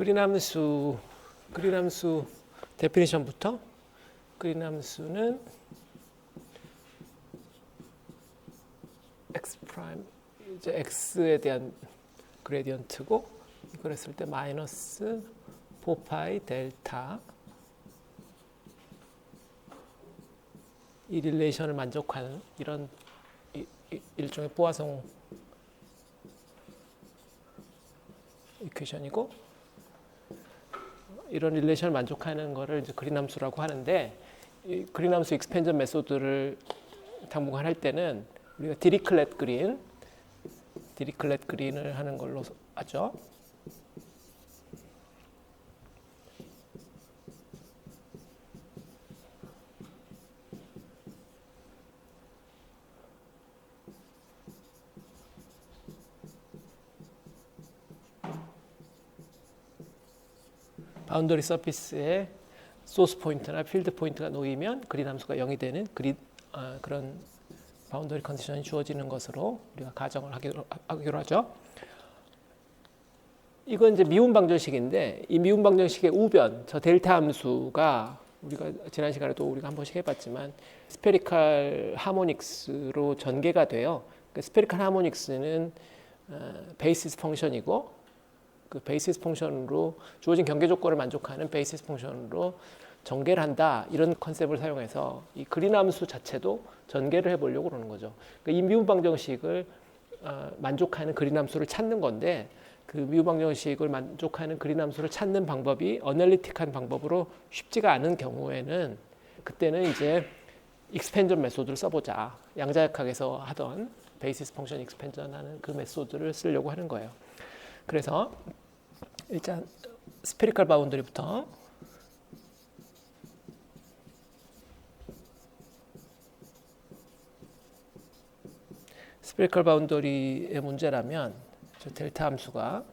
그린함수 데피니션부터 그린함수는 x 프라임 이제 x에 대한 그레디언트고 이걸 했을 때 마이너스 4파이 델타 이 릴레이션을 만족하는 이런 일종의 포화송 이퀘이션이고 이런 릴레이션을 만족하는 거를 이제 그린함수라고 하는데 이 그린함수 익스펜전 메소드를 당분간 할 때는 우리가 디리클렛 그린을 하는 걸로 하죠. 바운더리 서피스에 소스 포인트나 필드 포인트가 놓이면 그린 함수가 0이 되는 그런 바운더리 컨디션이 주어지는 것으로 우리가 가정을 하기로 하죠. 이건 이제 미분 방정식인데 이 미분 방정식의 우변, 저 델타 함수가 우리가 지난 시간에도 우리가 한 번씩 해봤지만 스페리칼 하모닉스로 전개가 돼요. 그 스페리칼 하모닉스는 베이시스 펑션이고 그 베이시스 펑션으로 주어진 경계 조건을 만족하는 베이시스 펑션으로 전개를 한다 이런 컨셉을 사용해서 이 그린 함수 자체도 전개를 해보려고 그러는 거죠. 그러니까 이 미분 방정식을 만족하는 그린 함수를 찾는 건데 그 미분 방정식을 만족하는 그린 함수를 찾는 방법이 어널리틱한 방법으로 쉽지가 않은 경우에는 그때는 이제 익스펜전 메소드를 써보자. 양자역학에서 하던 베이시스 펑션 익스펜전 하는 그 메소드를 쓰려고 하는 거예요. 그래서 일단 스페리컬 바운더리부터 스페리컬 바운더리의 문제라면 저 델타 함수가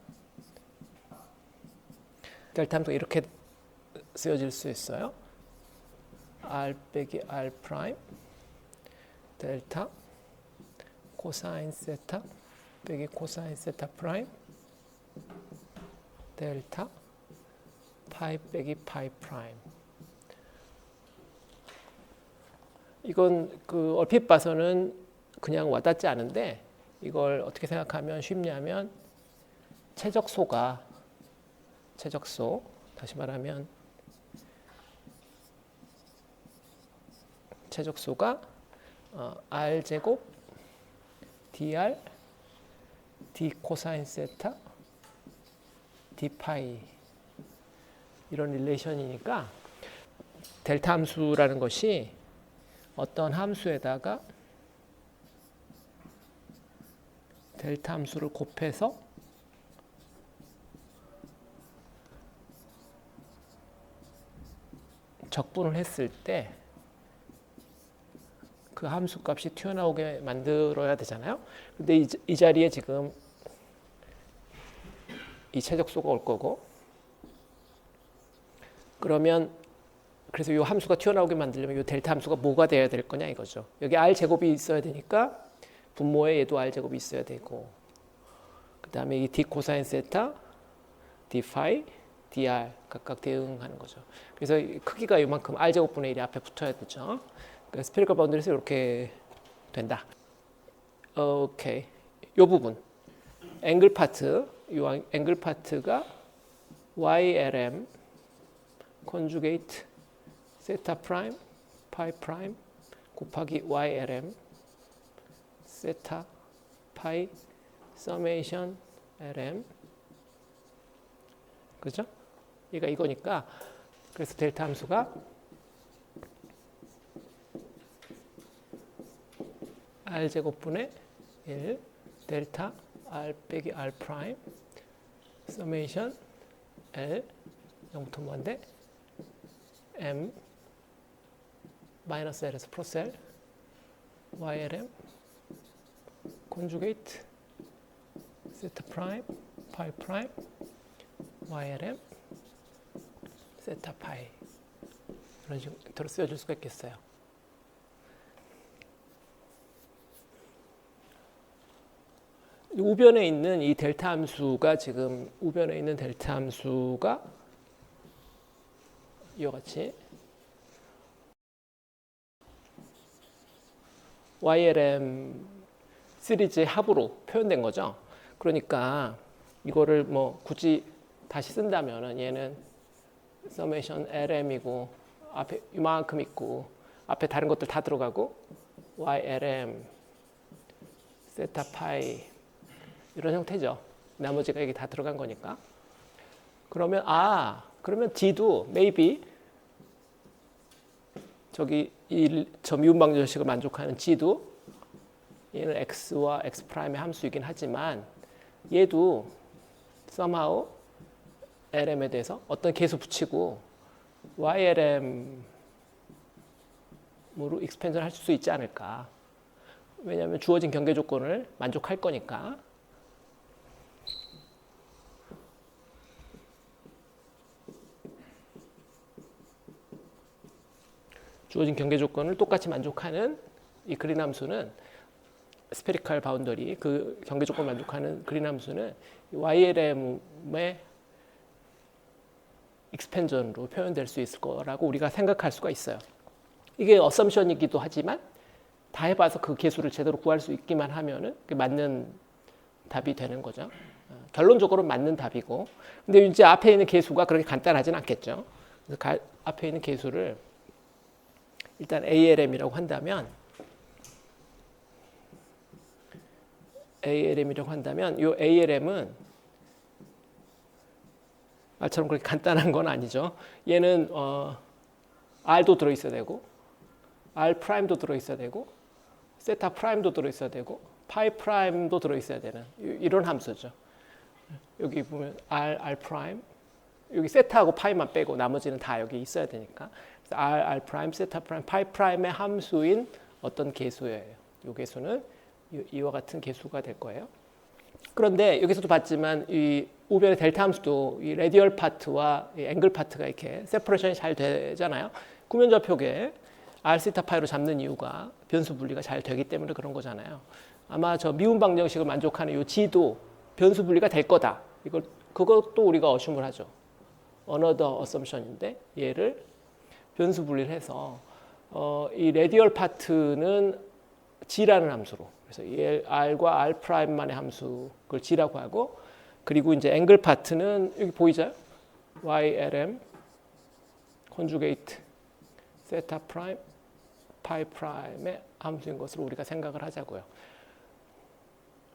이렇게 쓰여질 수 있어요. r 빼기 r 프라임 델타 코사인 세타 빼기 코사인 세타 프라임 델타 파이 빼기 파이 프라임. 이건 그 얼핏 봐서는 그냥 와닿지 않은데 이걸 어떻게 생각하면 쉽냐면 최적소 다시 말하면 최적소가 r 제곱 dr d 코사인 세타 d 파이 이런 릴레이션이니까 델타 함수라는 것이 어떤 함수에다가 델타 함수를 곱해서 적분을 했을 때 그 함수 값이 튀어나오게 만들어야 되잖아요. 근데 이 자리에 지금 이 최적소가 올 거고 그러면 그래서 이 함수가 튀어나오게 만들려면 이 델타 함수가 뭐가 돼야 될 거냐 이거죠. 여기 r 제곱이 있어야 되니까 분모에 얘도 r 제곱이 있어야 되고 그 다음에 이 d 코사인 세타, d 파이, dr 각각 대응하는 거죠. 그래서 크기가 이만큼 r 제곱분의 1이 앞에 붙어야 되죠. 그러니까 스페리컬 바운더리에서 이렇게 된다. 오케이. 이 부분 앵글 파트, 이 앵글 파트가 YLM 컨주게이트 세타 프라임 파이 프라임 곱하기 YLM 세타 파이 서메이션 LM 그죠? 얘가 이거니까 그래서 델타 함수가 R 제곱분의 1 델타 R 빼기 R 프라임 서메이션 L 0부터 뭐인데 M 마이너스 L에서 플러스 L YLM conjugate 세타 프라임 파이 프라임 YLM 세타 파이 이런 식으로 쓰여질 수가 있겠어요. 우변에 있는 이 델타 함수가 지금 우변에 있는 델타 함수가 이와 같이 YLM 시리즈의 합으로 표현된 거죠. 그러니까 이거를 뭐 굳이 다시 쓴다면은 얘는 서메이션 LM이고 앞에 이만큼 있고 앞에 다른 것들 다 들어가고 YLM 세타 파이 이런 형태죠. 나머지가 여기 다 들어간 거니까. 그러면 그러면 D도 maybe 저기 저 미분 방정식을 만족하는 G도 얘는 X와 X'의 함수이긴 하지만 얘도 somehow LM에 대해서 어떤 계수 붙이고 YLM으로 익스펜션 할 수 있지 않을까. 왜냐하면 주어진 경계 조건을 만족할 거니까. 주어진 경계 조건을 똑같이 만족하는 이 그린 함수는 스페리칼 바운더리 그 경계 조건 만족하는 그린 함수는 YLM의 익스펜전으로 표현될 수 있을 거라고 우리가 생각할 수가 있어요. 이게 어썸션이기도 하지만 다 해봐서 그 계수를 제대로 구할 수 있기만 하면은 맞는 답이 되는 거죠. 결론적으로 맞는 답이고. 근데 이제 앞에 있는 계수가 그렇게 간단하진 않겠죠. 그래서 앞에 있는 계수를 일단 ALM이라고 한다면 이 ALM은 말처럼 그렇게 간단한 건 아니죠. 얘는 R도 들어있어야 되고 R 프라임도 들어있어야 되고 세타 프라임도 들어있어야 되고 파이 프라임도 들어있어야 되는 이런 함수죠. 여기 보면 R 프라임 여기 세타하고 파이만 빼고 나머지는 다 여기 있어야 되니까 R 프라임, 세타 프라임, 파이 프라임의 함수인 어떤 계수예요. 이 계수는 이와 같은 계수가 될 거예요. 그런데 여기서도 봤지만 이 우변의 델타 함수도 이 레디얼 파트와 이 앵글 파트가 이렇게 세퍼레이션이 잘 되잖아요. 구면좌표계 R 세타 파이로 잡는 이유가 변수 분리가 잘 되기 때문에 그런 거잖아요. 아마 저 미분 방정식을 만족하는 이 G도 변수 분리가 될 거다. 그것도 우리가 어쟰을 하죠. another assumption인데 얘를 변수 분리를 해서 이 레디얼 파트는 G라는 함수로 그래서 이 R과 R 프라임만의 함수 그걸 G라고 하고 그리고 이제 앵글 파트는 여기 보이죠? YLM 컨주게이트 세타 프라임 파이 프라임의 함수인 것으로 우리가 생각을 하자고요.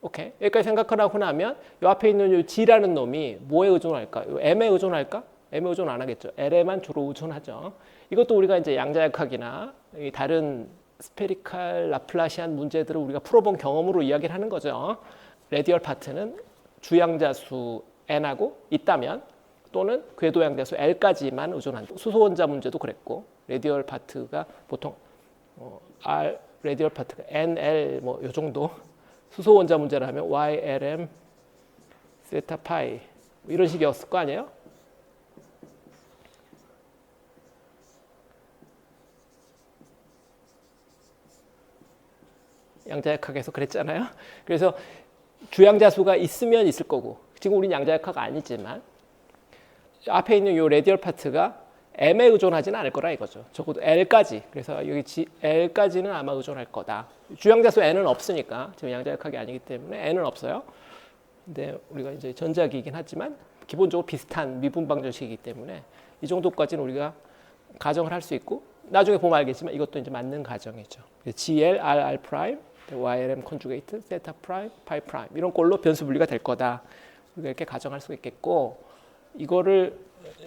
오케이. 여기까지 생각하고 나면 이 앞에 있는 이 G라는 놈이 뭐에 의존할까? M에 의존할까? M에 의존 안 하겠죠. L에만 주로 의존하죠. 이것도 우리가 이제 양자역학이나 다른 스페리칼 라플라시안 문제들을 우리가 풀어본 경험으로 이야기를 하는 거죠. 레디얼 파트는 주양자수 n하고 있다면 또는 궤도양자수 l까지만 의존한다. 수소원자 문제도 그랬고 레디얼 파트가 보통 R 레디얼 파트가 nl 뭐 요 정도 수소원자 문제를 하면 YLM 세타 파이 이런 식이었을 거 아니에요? 양자역학에서 그랬잖아요. 그래서 주양자수가 있으면 있을 거고 지금 우리는 양자역학 아니지만 앞에 있는 이 레디얼 파트가 M에 의존하지는 않을 거라 이거죠. 적어도 L까지. 그래서 여기 L까지는 아마 의존할 거다. 주양자수 N은 없으니까 지금 양자역학이 아니기 때문에 N은 없어요. 근데 우리가 이제 전자기이긴 하지만 기본적으로 비슷한 미분 방정식이기 때문에 이 정도까지는 우리가 가정을 할 수 있고 나중에 보면 알겠지만 이것도 이제 맞는 가정이죠. GL, R 프라임, YLM 컨주게이트, 세타 프라임, 파이 프라임 이런 꼴로 변수 분리가 될 거다. 우리가 이렇게 가정할 수 있겠고 이거를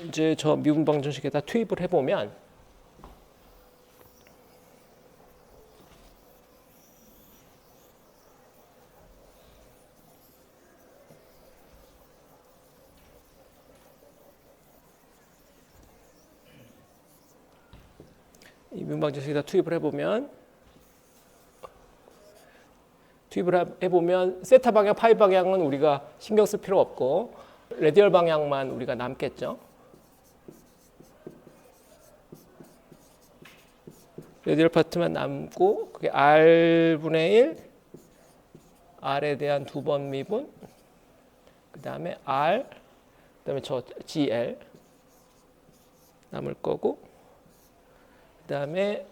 이제 저 미분 방정식에다 투입을 해보면 이 미분 방정식에다 투입을 해보면 세타 방향, 파이 방향은 우리가 신경 쓸 필요 없고 레디얼 방향만 우리가 남겠죠. 레디얼 파트만 남고 그게 R분의 1, R에 대한 두 번 미분, 그 다음에 R, 그 다음에 저 GL 남을 거고, 그 다음에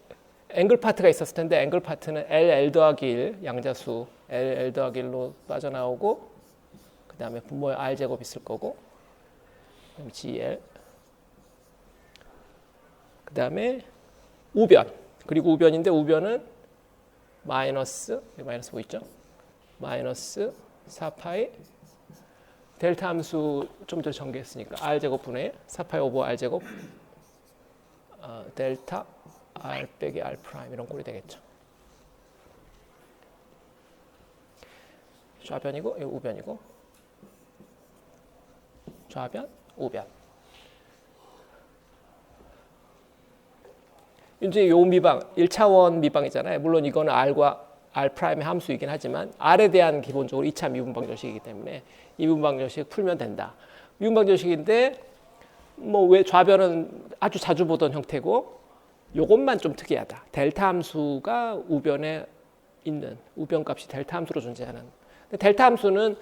앵글 파트가 있었을 텐데 앵글 파트는 LL 더하기 1 양자수 LL 더하기 1로 빠져나오고, 그 다음에 분모에 R제곱 있을 거고, 그 다음에 GL, 그 다음에 우변, 그리고 우변인데 우변은 마이너스, 마이너스 뭐 있죠? 마이너스 4파이 델타 함수 좀 더 전개했으니까 R제곱 분의 4파이 오버 R제곱 델타 R 빼기 R 프라임 이런 꼴이 되겠죠. 좌변이고 이거 우변이고, 좌변 우변. 이제 요 미방 1차원 미방이잖아요. 물론 이거는 R과 R 프라임의 함수이긴 하지만 R에 대한 기본적으로 2차 미분 방정식이기 때문에 이 미분 방정식 풀면 된다. 미분 방정식인데 뭐 왜 좌변은 아주 자주 보던 형태고, 요것만 좀 특이하다. 델타 함수가 우변에 있는, 우변 값이 델타 함수로 존재하는. 근데 델타 함수는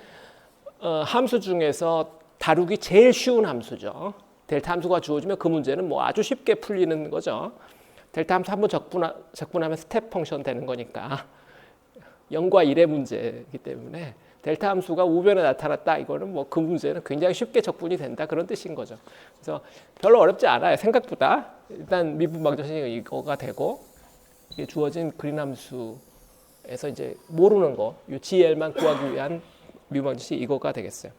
함수 중에서 다루기 제일 쉬운 함수죠. 델타 함수가 주어지면 그 문제는 뭐 아주 쉽게 풀리는 거죠. 델타 함수 한번 적분하면 스텝 펑션 되는 거니까 0과 1의 문제이기 때문에 델타 함수가 우변에 나타났다, 이거는 뭐 그 문제는 굉장히 쉽게 적분이 된다, 그런 뜻인 거죠. 그래서 별로 어렵지 않아요, 생각보다. 일단 미분 방정식이 이거가 되고, 이게 주어진 그린 함수에서 이제 모르는 거, 이 GL만 구하기 위한 미분 방정식이 이거가 되겠어요.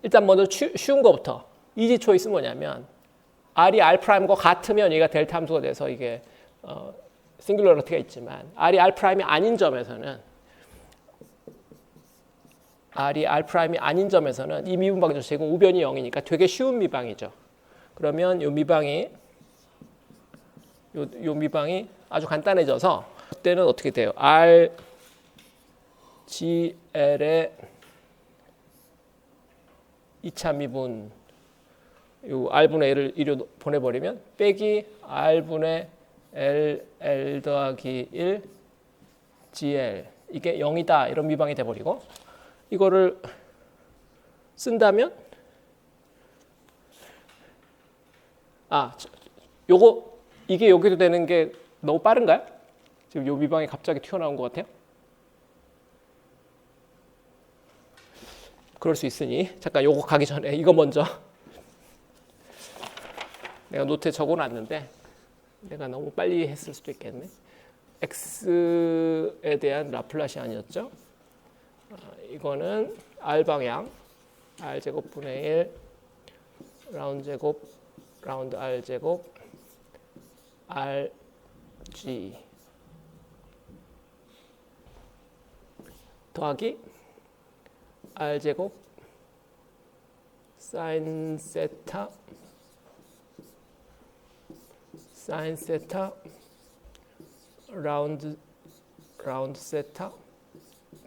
일단 먼저 쉬운 거부터. 이지 초이스 뭐냐면 R이 R 프라임과 같으면 얘가 델타 함수가 돼서 이게 싱귤러리티가 있지만, R이 R 프라임이 아닌 점에서는 R이 R 프라임이 아닌 점에서는 이 미분 방정식은 우변이 0이니까 되게 쉬운 미방이죠. 그러면 요 미방이 아주 간단해져서 그때는 어떻게 돼요? R GL의 2차 미분, 요 R분의 L을 이리로 보내버리면 빼기 R분의 L 더하기 1 GL, 이게 0이다, 이런 미방이 돼버리고, 이거를 쓴다면 이게 여기도 되는 게 너무 빠른가요? 지금 요 미방이 갑자기 튀어나온 것 같아요. 그럴 수 있으니 잠깐 요거 가기 전에 이거 먼저 내가 노트에 적어놨는데 내가 너무 빨리 했을 수도 있겠네. x에 대한 라플라시안이었죠. 이거는 r 방향 r 제곱 분의 1 라운드 제곱 라운드 r 제곱 r g 더하기 r 제곱 사인 세타 라운드 세타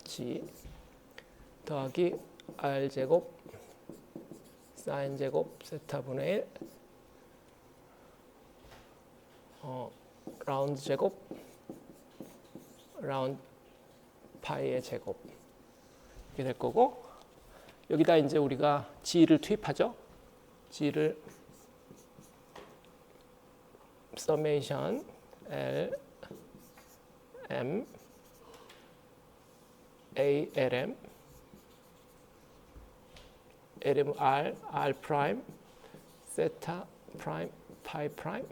g 더하기 r 제곱 사인 제곱 세타 분의 1 라운드 제곱 라운드 파이의 제곱, 이렇게 될 거고, 여기다 이제 우리가 g를 투입하죠. g를 서메이션 L M A L M Lm R R 프라임 세타 프라임 파이 프라임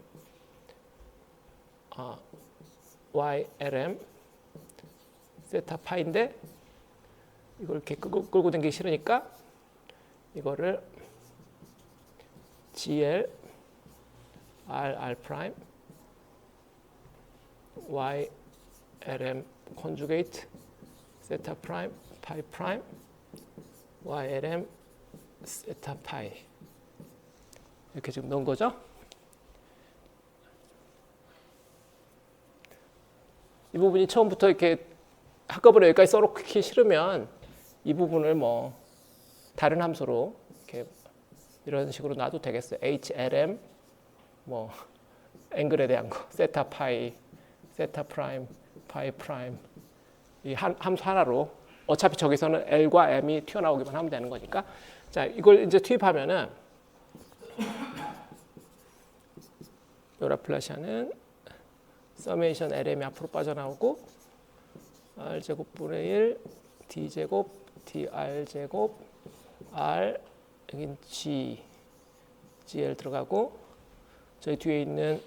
Y Lm 세타 파인데, 이걸 이렇게 끌고 다니기 싫으니까 이거를 GL R R 프라임 Y Lm 컨주게이트 세타 프라임 파이 프라임 Y Lm 세타 파이, 이렇게 지금 넣은 거죠. 이 부분이 처음부터 이렇게 한꺼번에 여기까지 써놓기 싫으면 이 부분을 뭐 다른 함수로 이렇게 이런 식으로 놔도 되겠어요. HLM 뭐 앵글에 대한 거 세타 파이 세타 프라임 파이 프라임 이 함수 하나로 어차피 저기서는 L과 M이 튀어나오기만 하면 되는 거니까. 자, 이걸 이제 투입하면은 요 라플라시아는 서메이션 LM이 앞으로 빠져나오고 R제곱분의 1 D제곱 DR제곱 R 여긴 GL 들어가고 저희 뒤에 있는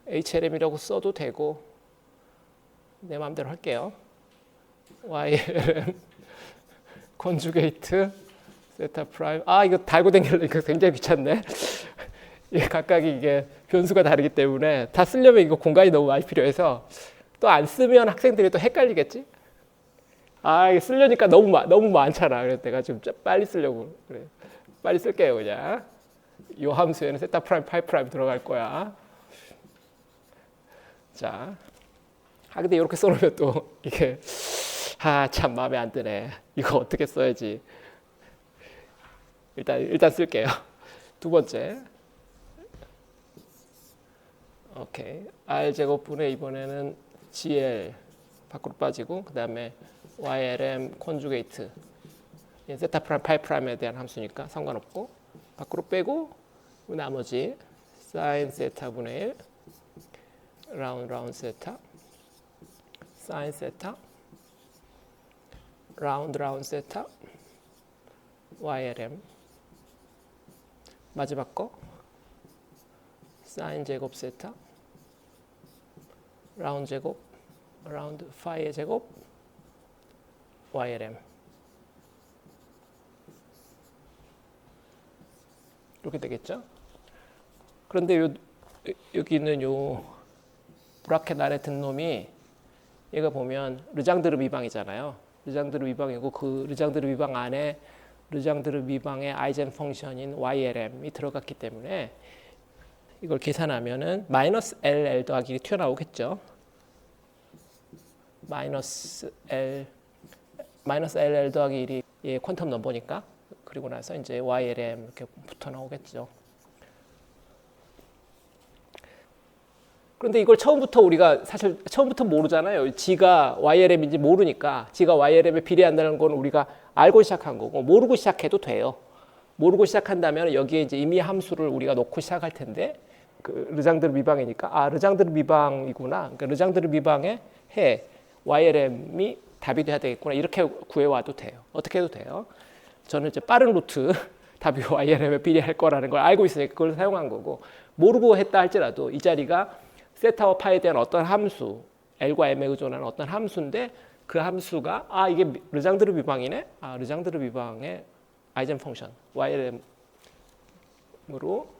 HLM이라고 써도 되고 내 마음대로 할게요. YLM 컨주게이트 세타 프라임. 이거 달고 다니려고 이거 굉장히 귀찮네. 이게 각각이 이게 변수가 다르기 때문에 다 쓰려면 이거 공간이 너무 많이 필요해서 또 안 쓰면 학생들이 또 헷갈리겠지. 이게 쓰려니까 너무 많잖아. 그래서 내가 좀 빨리 쓰려고 그래. 빨리 쓸게요 그냥. 이 함수에는 세타 프라임 파이 프라임 들어갈 거야. 자, 근데 이렇게 써놓으면 또 이게 참 마음에 안 드네. 이거 어떻게 써야지. 일단 쓸게요. 두 번째. 오케이. R 제곱분의 이번에는 GL 밖으로 빠지고 그 다음에 YLM 컨주게이트 세타 프라임 파이 프라임에 대한 함수니까 상관없고 밖으로 빼고 나머지 사인 세타분의 1 라운드 세타 사인 세타 라운드 세타 YLM 마지막 거 사인 제곱 세타 라운드 제곱 라운드 파이의 제곱 YLM 이렇게 되겠죠. 그런데 여기 있는 요 브라켓 안에 든 놈이 얘가 보면 르장드르 미방이잖아요. 르장드르 미방이고 그 르장드르 미방 안에 르장드르 미방의 아이젠 펑션인 YLM이 들어갔기 때문에 이걸 계산하면은 마이너스 LL 더하기 1이 튀어나오겠죠. 마이너스 LL 더하기 1이 예, 퀀텀 넘버니까. 그리고 나서 이제 YLM 이렇게 붙어 나오겠죠. 그런데 이걸 우리가 사실 처음부터 모르잖아요. G가 YLM인지 모르니까 G가 YLM에 비례한다는 건 우리가 알고 시작한 거고 모르고 시작해도 돼요. 모르고 시작한다면 여기에 이제 임의 함수를 우리가 놓고 시작할 텐데 그 르장드르 미방이니까 르장드르 미방이구나. 그러니까 르장드르 미방의 해 YLM이 답이 돼야 되겠구나. 이렇게 구해와도 돼요. 어떻게 해도 돼요. 저는 이제 빠른 루트 답이 YLM에 비례할 거라는 걸 알고 있으니까 그걸 사용한 거고 모르고 했다 할지라도 이 자리가 세타와 파에 대한 어떤 함수 L과 M에 의존하는 어떤 함수인데 그 함수가 이게 르장드르 미방이네. 르장드르 미방의 아이젠 펑션 YLM으로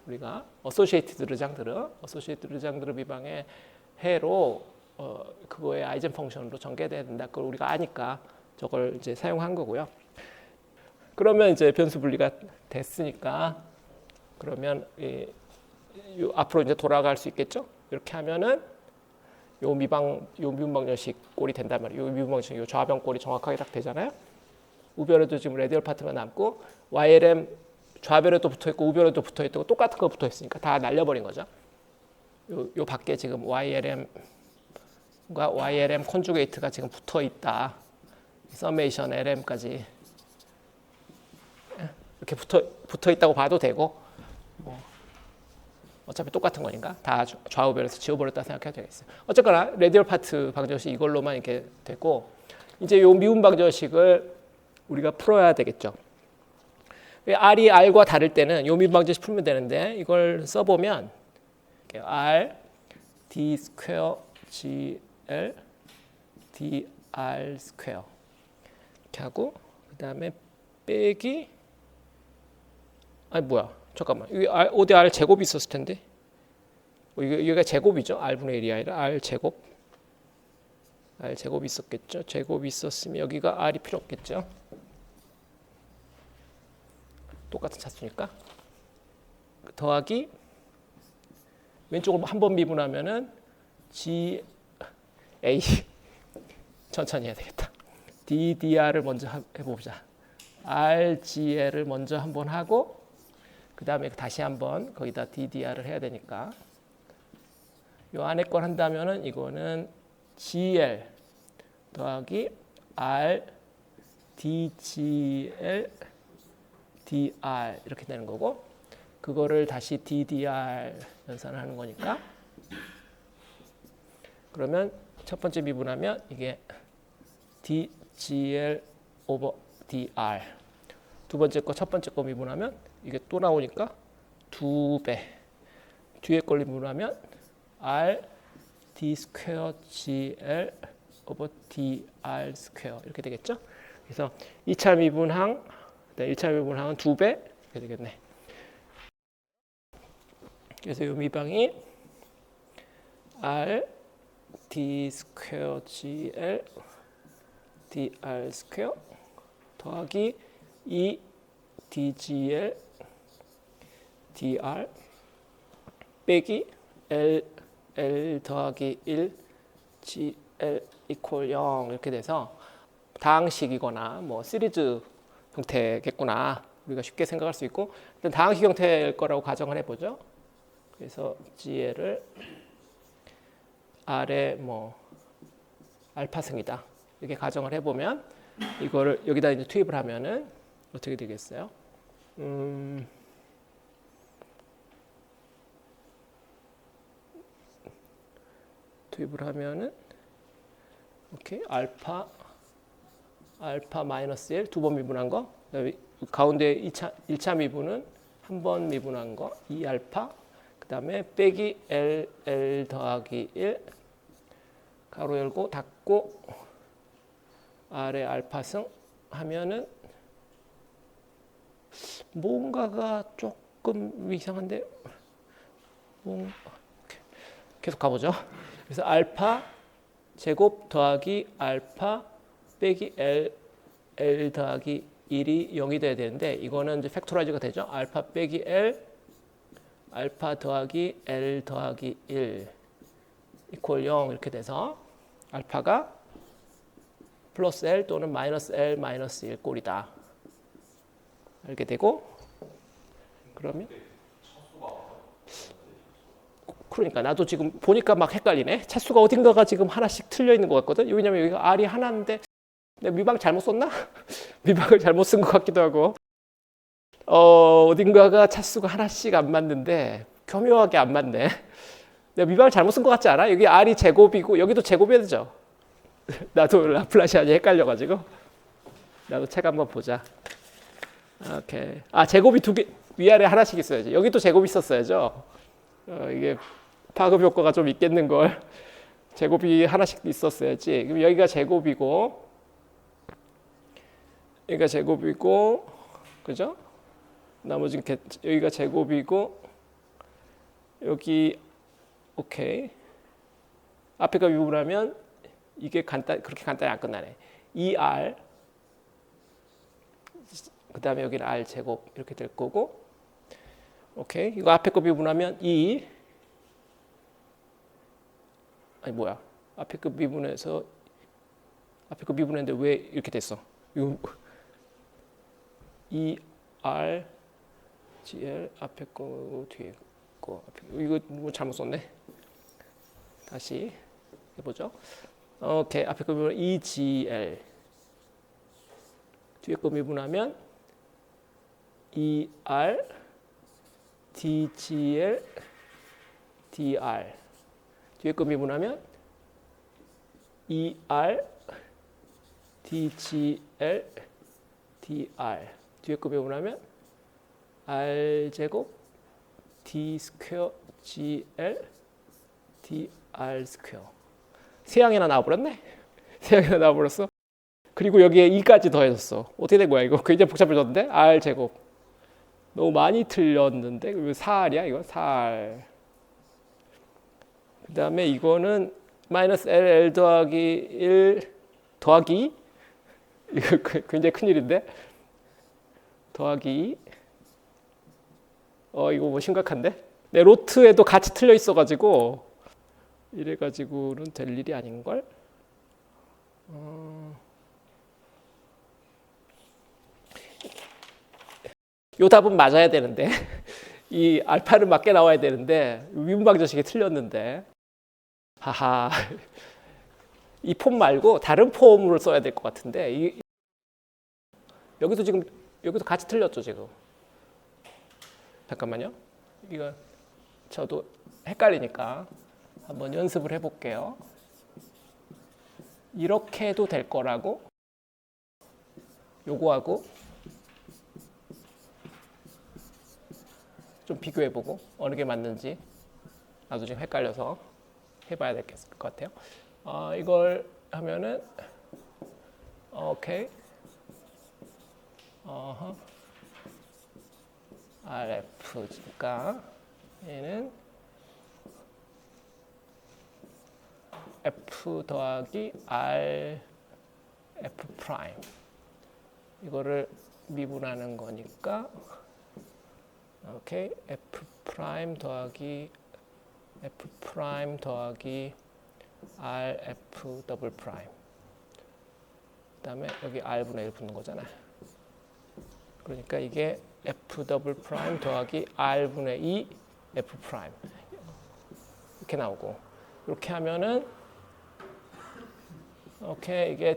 우리가 어소시에이티드 르장드르 미방의 해로 그거의 아이젠 펑션으로 전개돼야 된다. 그걸 우리가 아니까 저걸 이제 사용한 거고요. 그러면 이제 변수 분리가 됐으니까 그러면 앞으로 이제 돌아갈 수 있겠죠? 이렇게 하면은 요 미분방정식 꼴이 된단 말이에요. 요 미분방정식 요 좌변 꼴이 정확하게 딱 되잖아요. 우변에도 지금 레디얼 파트가 남고 YLM 좌변에도 붙어 있고 우변에도 붙어 있고 똑같은 거 붙어 있으니까 다 날려버린 거죠. 요 밖에 지금 YLM과 YLM 컨주게이트가 지금 붙어 있다. 서메이션 LM까지 이렇게 붙어 있다고 봐도 되고 어차피 똑같은 거니까 다 좌우변에서 지워버렸다 생각해도 되겠어요. 어쨌거나 레디얼 파트 방정식 이걸로만 이렇게 되고 이제 요 미분 방정식을 우리가 풀어야 되겠죠. R이 R과 다를 때는 요 미분 방정식 풀면 되는데 이걸 써보면 R D 스퀘어 GL DR 스퀘어 이렇게 하고 그 다음에 빼기 잠깐만. 여기 어디 R 제곱이 있었을 텐데. 여기가 제곱이죠. R분의 1이 아니라 R 제곱. R 제곱이 있었겠죠. 제곱이 있었으면 여기가 R이 필요 없겠죠. 똑같은 차수니까. 더하기 왼쪽으로 한 번 미분하면은 G A 천천히 해야 되겠다. DDR을 먼저 해보자. RGL을 먼저 한번 하고 그 다음에 다시 한번 거기다 DDR을 해야 되니까 요 안에 걸 한다면은 이거는 GL 더하기 R DGL DR 이렇게 되는 거고, 그거를 다시 DDR 연산을 하는 거니까, 그러면 첫 번째 미분하면 이게 DGL over DR, 두 번째 거 첫 번째 거 미분하면 이게 또 나오니까 2배, 뒤에 걸 미분하면 R D 스퀘어 GL over DR 스퀘어 이렇게 되겠죠. 그래서 2차 미분항, 1차 미분항은 2배 이렇게 되겠네. 그래서 이 미방이 R D 스퀘어 GL DR 스퀘어 더하기 2 DGL DR 빼기 L 더하기 1 GL 이퀄 0 이렇게 돼서 다항식이거나 뭐 시리즈 형태겠구나, 우리가 쉽게 생각할 수 있고, 일단 다항식 형태일 거라고 가정을 해보죠. 그래서 GL을 R의 뭐 알파승이다 이렇게 가정을 해보면, 이거를 여기다 이제 투입을 하면은 어떻게 되겠어요? 투입을 하면은 오케이, 알파 마이너스 1 두 번 미분한 거, 가운데 1차 미분은 한 번 미분한 거 2알파, 그 다음에 빼기 L 더하기 1 가로 열고 닫고 R의 알파승 하면은 뭔가가 조금 이상한데, 계속 가보죠. 그래서 알파 제곱 더하기 알파 빼기 L 더하기 1이 0이 돼야 되는데, 이거는 이제 팩토라이즈가 되죠. 알파 빼기 L, 알파 더하기 L 더하기 1 이퀄 0 이렇게 돼서 알파가 플러스 L 또는 마이너스 L 마이너스 1 꼴이다 알게 되고, 그러면 그러니까 나도 지금 보니까 막 헷갈리네. 차수가 어딘가가 지금 하나씩 틀려 있는 것 같거든. 왜냐면 여기가 R이 하나인데 내가 미방 잘못 썼나? 미방을 잘못 쓴 것 같기도 하고, 어딘가가 차수가 하나씩 안 맞는데 교묘하게 안 맞네. 내가 미방을 잘못 쓴 것 같지 않아? 여기 R이 제곱이고 여기도 제곱이어야 되죠. 나도 라플라시안이 헷갈려가지고 나도 책 한번 보자. 오케이. 제곱이 두 개 위아래 하나씩 있어야지. 여기도 제곱이 있었어야죠. 이게 파급 효과가 좀 있겠는 걸. 제곱이 하나씩 있었어야지. 그럼 여기가 제곱이고, 여기가 제곱이고, 그죠? 나머지 여기가 제곱이고, 여기 오케이. 앞에 거 미분하면 이게 그렇게 간단히 안 끝나네. 2R 그 다음에 여기는 R 제곱 이렇게 될 거고, 오케이. 이거 앞에 거 미분하면 2, 아니 뭐야, 앞에 거 미분해서 앞에 거 미분했는데 왜 이렇게 됐어? 이거 2R GL 앞에 거 뒤에 거 이거 뭐 잘못 썼네. 다시 해보죠. 오케이. 앞에 거 미분하면 2GL 뒤에 거 미분하면 2R DGL DR 뒤에 거 미분하면 2R DGL DR 뒤에 거 미분하면 R 제곱 D 스퀘어 GL DR 스퀘어. 세 항이나 나와버렸네. 세 항이나 나와버렸어. 그리고 여기에 2까지 더해졌어. 어떻게 된 거야 이거? 굉장히 복잡해졌는데? R 제곱. 너무 많이 틀렸는데? 4R이야 이거? 4R. 그 다음에 이거는 마이너스 L 더하기 1 더하기, 이거 굉장히 큰일인데? 더하기, 이거 뭐 심각한데? 내 로트에도 같이 틀려 있어가지고 이래가지고는 될 일이 아닌걸? 요 답은 맞아야 되는데 이 알파는 맞게 나와야 되는데 미분방정식이 틀렸는데 하하. 이 폼 말고 다른 폼으로 써야 될 것 같은데 여기서 지금 여기서 같이 틀렸죠 지금. 잠깐만요. 이거 저도 헷갈리니까 한번 연습을 해볼게요. 이렇게 해도 될 거라고 요거하고 좀 비교해보고 어느 게 맞는지 나도 지금 헷갈려서 해봐야 될 것 같아요. 이걸 하면은 오케이. RF니까 얘는 F 더하기 R F 프라임 이거를 미분하는 거니까 오케이. F 프라임 더하기 F 프라임 더하기 R F 더블 프라임 그 다음에 여기 R분의 1 붙는 거잖아. 그러니까 이게 F 더블 프라임 더하기 R분의 2 F 프라임 이렇게 나오고 이렇게 하면은 오케이. 이게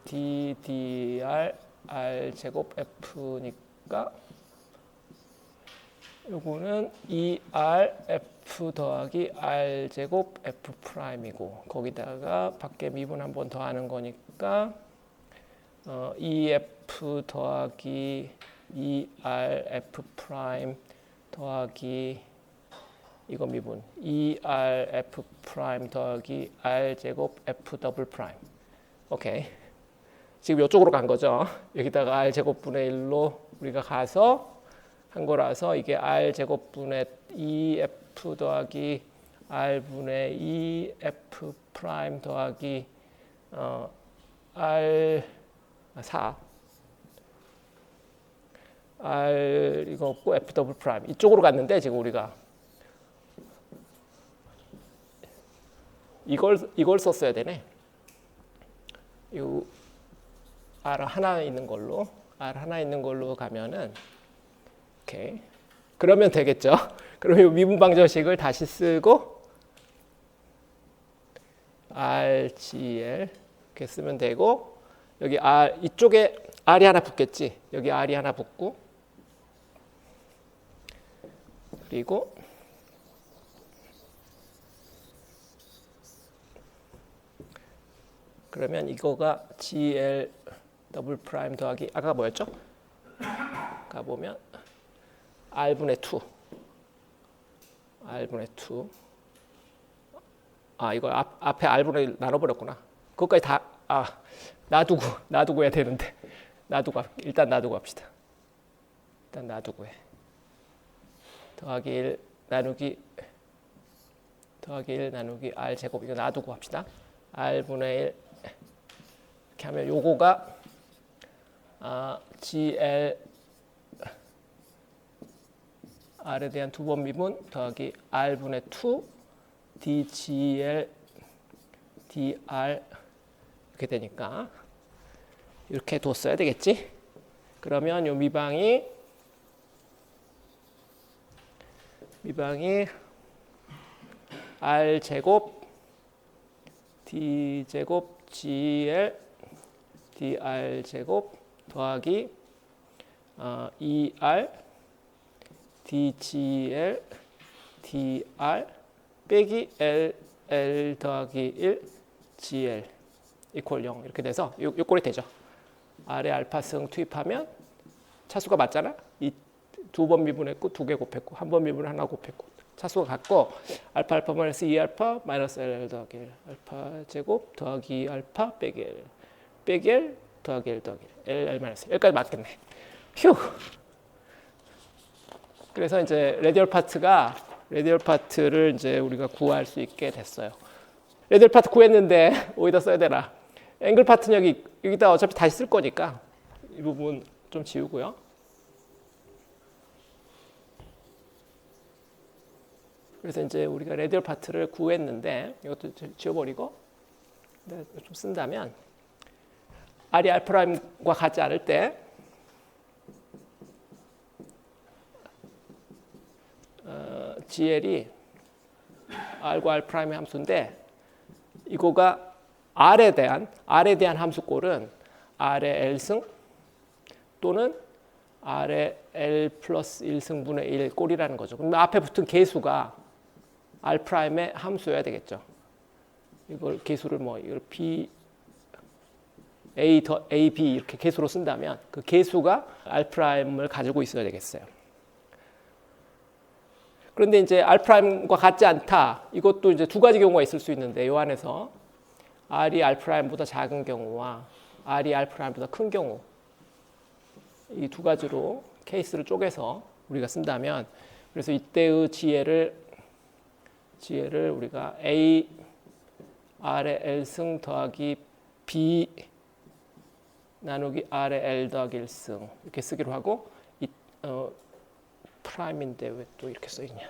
DDR R 제곱 F니까 요거는 2R F 더하기 R 제곱 F 프라임이고 거기다가 밖에 미분 한 번 더 하는 거니까 2F 더하기 2R F 프라임 더하기 이거 미분 2R F 프라임 더하기 R 제곱 F 더블 프라임. 오케이. 지금 이쪽으로 간 거죠. 여기다가 R 제곱분의 1로 우리가 가서 한 거라서 이게 R 제곱분의 2F 더하기 R분의 2F 프라임 더하기 R 4 R 이거 없고 F 더블 프라임 이쪽으로 갔는데 지금 우리가 이걸 썼어야 되네. 이 R 하나 있는 걸로 가면은 오케이. 그러면 되겠죠. 그러면 이 미분 방정식을 다시 쓰고 RGL 이렇게 쓰면 되고 여기 R 이쪽에 R이 하나 붙겠지. 여기 R이 하나 붙고 그리고 그러면 이거가 GL 더블 프라임 더하기 아까 뭐였죠? 가보면 R분의 2 이거 앞에 R분의 1 나눠버렸구나. 그것까지 다 놔두고 해야 되는데 일단 놔두고 합시다. 일단 놔두고 해. 더하기 1 나누기 R 제곱 이거 놔두고 합시다. R분의 1 이렇게 하면 요거가 GL R에 대한 두 번 미분 더하기 R분의 2 DGL DR 이렇게 되니까 이렇게 뒀어야 되겠지. 그러면 요 미방이 R 제곱 D 제곱 GL DR 제곱 더하기 2R DGL DR 빼기 L 더하기 1 GL 이퀄 0 이렇게 돼서 요 꼴이 되죠. R에 알파승 투입하면 차수가 맞잖아. 이 두 번 미분했고 두 개 곱했고 한 번 미분 하나 곱했고 차수가 같고 알파 마이너스 2알파 마이너스 L 더하기 1 알파 제곱 더하기 알파 빼기 L 빼기 L 더하기 L 더하기 L 마이너스 여기까지 맞겠네. 휴. 그래서 이제 라디얼 파트를 이제 우리가 구할 수 있게 됐어요. 라디얼 파트 구했는데 어디다 써야 되나? 앵글 파트는 여기다 어차피 다시 쓸 거니까 이 부분 좀 지우고요. 그래서 이제 우리가 라디얼 파트를 구했는데 이것도 지워버리고 좀 쓴다면 R이 알프라임과 같지 않을 때 GL이 R과 R'의 함수인데 이거가 R에 대한 함수꼴은 R의 L승 또는 R의 L 플러스 1승분의 1 꼴이라는 거죠. 그럼 앞에 붙은 계수가 R'의 함수여야 되겠죠. 이걸 계수를 이걸 B A, B 이렇게 계수로 쓴다면 그 계수가 R'을 가지고 있어야 되겠어요. 그런데 이제 R'과 같지 않다. 이것도 이제 두 가지 경우가 있을 수 있는데 이 안에서 R이 R'보다 작은 경우와 R이 R'보다 큰 경우 이 두 가지로 케이스를 쪼개서 우리가 쓴다면 그래서 이때의 지혜를 우리가 A R의 L승 더하기 B 나누기 R의 L 더하기 1승 이렇게 쓰기로 하고 프라임인데 왜 또 이렇게 써있냐.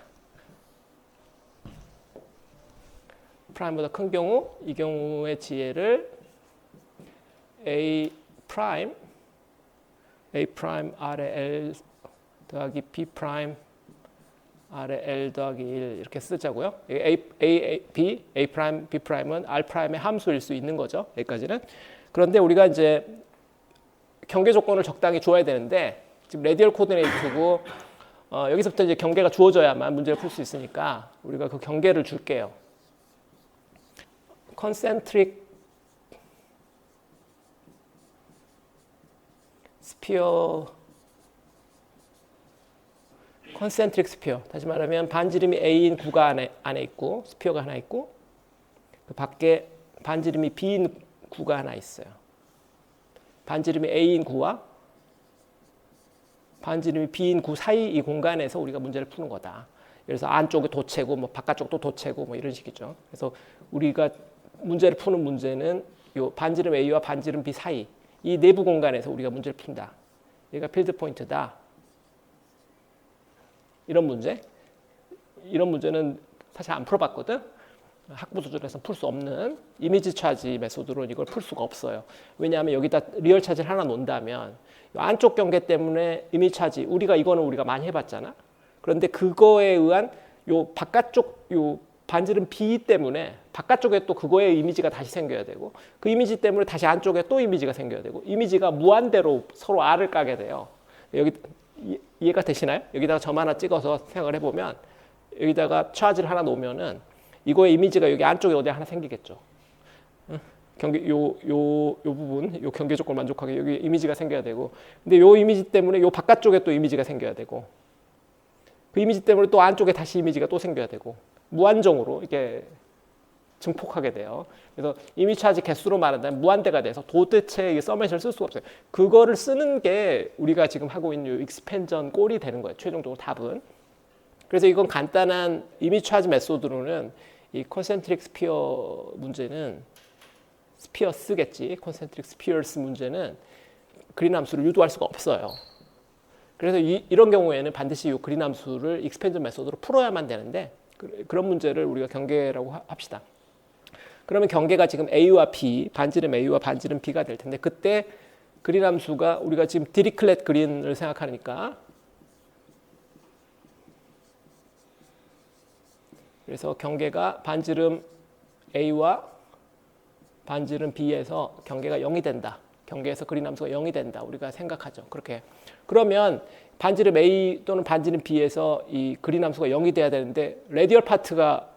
프라임보다 큰 경우 이 경우의 지혜를 A 프라임 R의 L 더하기 B 프라임 R의 L 더하기 1 이렇게 쓰자고요. A 프라임, B 프라임은 R 프라임의 함수일 수 있는 거죠. 여기까지는. 그런데 우리가 이제 경계 조건을 적당히 줘야 되는데 지금 레디얼 코디네이트고 여기서부터 이제 경계가 주어져야만 문제를 풀 수 있으니까 우리가 그 경계를 줄게요. 컨센트릭 스피어 다시 말하면 반지름이 A인 구가 안에 있고 스피어가 하나 있고 그 밖에 반지름이 B인 구가 하나 있어요. 반지름이 A인 구와 반지름이 B인 구 사이 이 공간에서 우리가 문제를 푸는 거다. 그래서 안쪽에 도체고 바깥쪽도 도체고 이런 식이죠. 그래서 우리가 문제를 푸는 문제는 요 반지름 A와 반지름 B 사이 이 내부 공간에서 우리가 문제를 푼다. 얘가 필드 포인트다. 이런 문제는 사실 안 풀어봤거든. 학부 수준에서 풀 수 없는 이미지 차지 메소드로 이걸 풀 수가 없어요. 왜냐하면 여기다 리얼 차지를 하나 놓는다면 안쪽 경계 때문에 이미지 차지 이거는 우리가 많이 해봤잖아. 그런데 그거에 의한 요 바깥쪽 요 반지름 B 때문에 바깥쪽에 또 그거의 이미지가 다시 생겨야 되고 그 이미지 때문에 다시 안쪽에 또 이미지가 생겨야 되고 이미지가 무한대로 서로 R을 까게 돼요. 여기 이해가 되시나요? 여기다가 점 하나 찍어서 생각을 해보면 여기다가 차지를 하나 놓으면은 이거의 이미지가 여기 안쪽에 어디 하나 생기겠죠. 경계 요 부분 요 경계 조건 만족하게 여기 이미지가 생겨야 되고 근데 요 이미지 때문에 요 바깥쪽에 또 이미지가 생겨야 되고 그 이미지 때문에 또 안쪽에 다시 이미지가 또 생겨야 되고 무한정으로 이렇게 증폭하게 돼요. 그래서 이미지 차지 개수로 말한다면 무한대가 돼서 도대체 이 서밋을 쓸 수가 없어요. 그거를 쓰는 게 우리가 지금 하고 있는 익스펜전 꼴이 되는 거예요. 최종적으로 답은. 그래서 이건 간단한 이미지 차지 메소드로는 이 컨센트릭 스피어 문제는 스피어스겠지. 컨센트릭 스피어스 문제는 그린 함수를 유도할 수가 없어요. 그래서 이런 경우에는 반드시 이 그린 함수를 익스펜전 메소드로 풀어야만 되는데 그런 문제를 우리가 경계라고 합시다. 그러면 경계가 지금 A와 B, 반지름 A와 반지름 B가 될 텐데 그때 그린 함수가 우리가 지금 디리클렛 그린을 생각하니까 그래서 경계가 반지름 A와 반지름 B에서 경계가 0이 된다. 경계에서 그린 함수가 0이 된다. 우리가 생각하죠. 그렇게. 그러면 반지름 A 또는 반지름 B에서 이 그린 함수가 0이 돼야 되는데 레디얼 파트가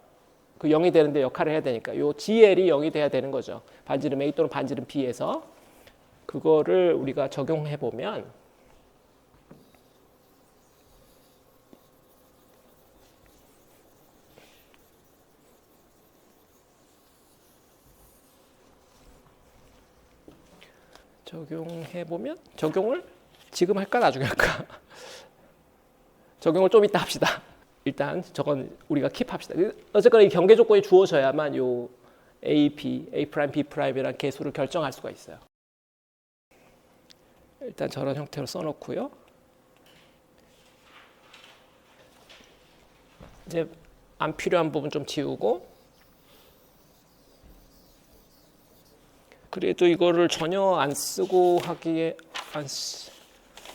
그 0이 되는데 역할을 해야 되니까 요 GL이 0이 돼야 되는 거죠. 반지름 A 또는 반지름 B에서 그거를 우리가 적용해 보면 적용을 지금 할까 나중에 할까? 적용을 좀 이따 합시다. 일단 저건 우리가 킵합시다. 어쨌거나 이 경계 조건이 주어져야만 요 A, B, A 프라임, B 프라임이라는 개수를 결정할 수가 있어요. 일단 저런 형태로 써놓고요. 이제 안 필요한 부분 좀 지우고 그래도 이거를 전혀 안 쓰고 하기에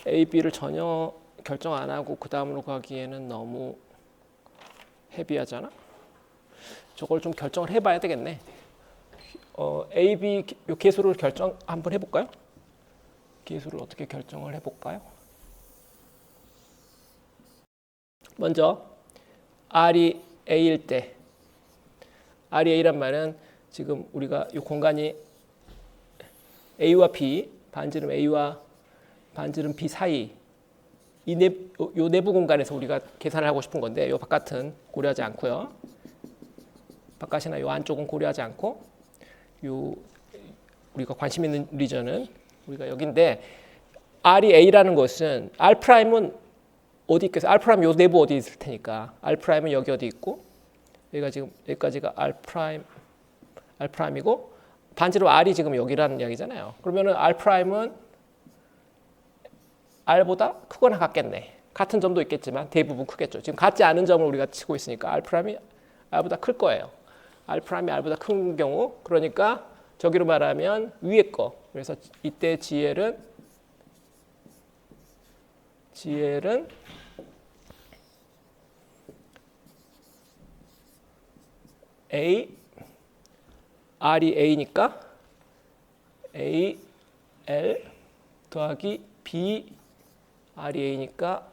A, B를 전혀 결정 안 하고 그 다음으로 가기에는 너무 헤비하잖아. 저걸 좀 결정을 해봐야 되겠네. A, B 요 계수를 결정 한번 해볼까요? 계수를 어떻게 결정을 해볼까요? 먼저 R이 A일 때, R이 A란 말은 지금 우리가 이 공간이 A와 B, 반지름 A와 반지름 B 사이 요 내부 공간에서 우리가 계산을 하고 싶은 건데 요 바깥은 고려하지 않고요. 바깥이나 요 안쪽은 고려하지 않고 요 우리가 관심 있는 리전은 우리가 여기인데 R이 A라는 것은 R 프라임은 어디 있겠어요? R 프라임 요 내부 어디 있을 테니까 R 프라임은 여기 어디 있고 여기가 지금 여기까지가 R 프라임이고 반지름 R이 지금 여기라는 이야기잖아요. 그러면은 R 프라임은 R보다 크거나 같겠네. 같은 점도 있겠지만 대부분 크겠죠. 지금 같지 않은 점을 우리가 치고 있으니까 R 프라임이 R보다 클 거예요. R 프라임이 R보다 큰 경우, 그러니까 저기로 말하면 위에 거. 그래서 이때 GL은 A, R이 A니까 A, L 더하기 B, R이 A니까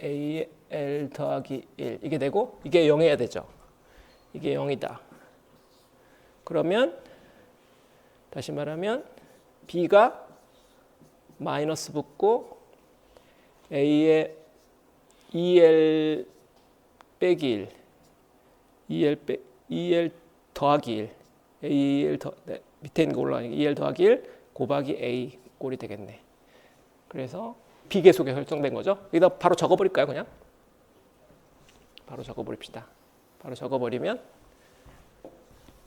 A, L 더하기 1 이게 되고 이게 0이어야 되죠. 이게 0이다. 그러면 다시 말하면 B가 마이너스 붙고 A의 2L 빼기 1 2L 더하기 1 AL 밑에 있는 거 올라가니까 2L 더하기 1 곱하기 A 꼴이 되겠네. 그래서 비계수가 결정된 거죠. 여기다 바로 적어버릴까요? 그냥 바로 적어버립시다. 바로 적어버리면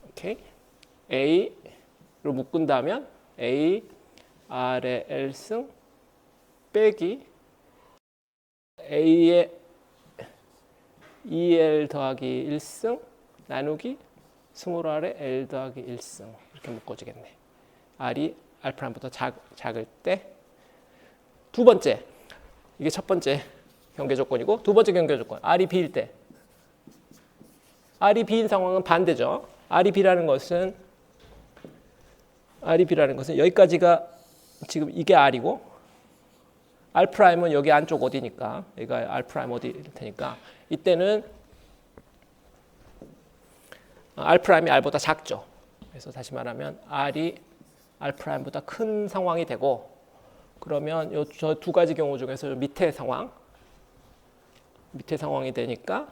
오케이. A로 묶은다면 A R의 L승 빼기 A의 2L 더하기 1승 나누기 스몰 R의 L 더하기 1승 이렇게 묶어지겠네. R이 R'보다 작을 때 두 번째, 이게 첫 번째 경계 조건이고 두 번째 경계 조건 R이 B일 때 R이 B인 상황은 반대죠. R이 B라는 것은 여기까지가 지금 이게 R이고 R 프라임은 여기 안쪽 어디니까 여기가 R 프라임 어디일 테니까 이때는 R 프라임이 R보다 작죠. 그래서 다시 말하면 R이 R 프라임보다 큰 상황이 되고 그러면 저 두 가지 경우 중에서 밑에 상황이 되니까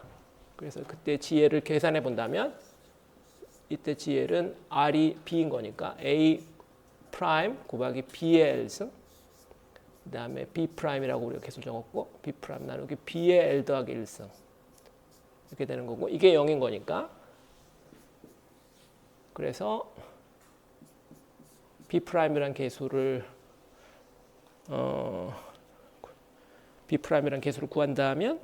그래서 그때 GL을 계산해 본다면 이때 GL은 R이 B인 거니까 A 프라임 곱하기 B의 L승 그 다음에 B 프라임이라고 우리가 계속 적었고 B 프라임 나누기 B의 L 더하기 1승 이렇게 되는 거고 이게 0인 거니까 그래서 B 프라임이란 계수를 B 프라임이란 계수를 구한다면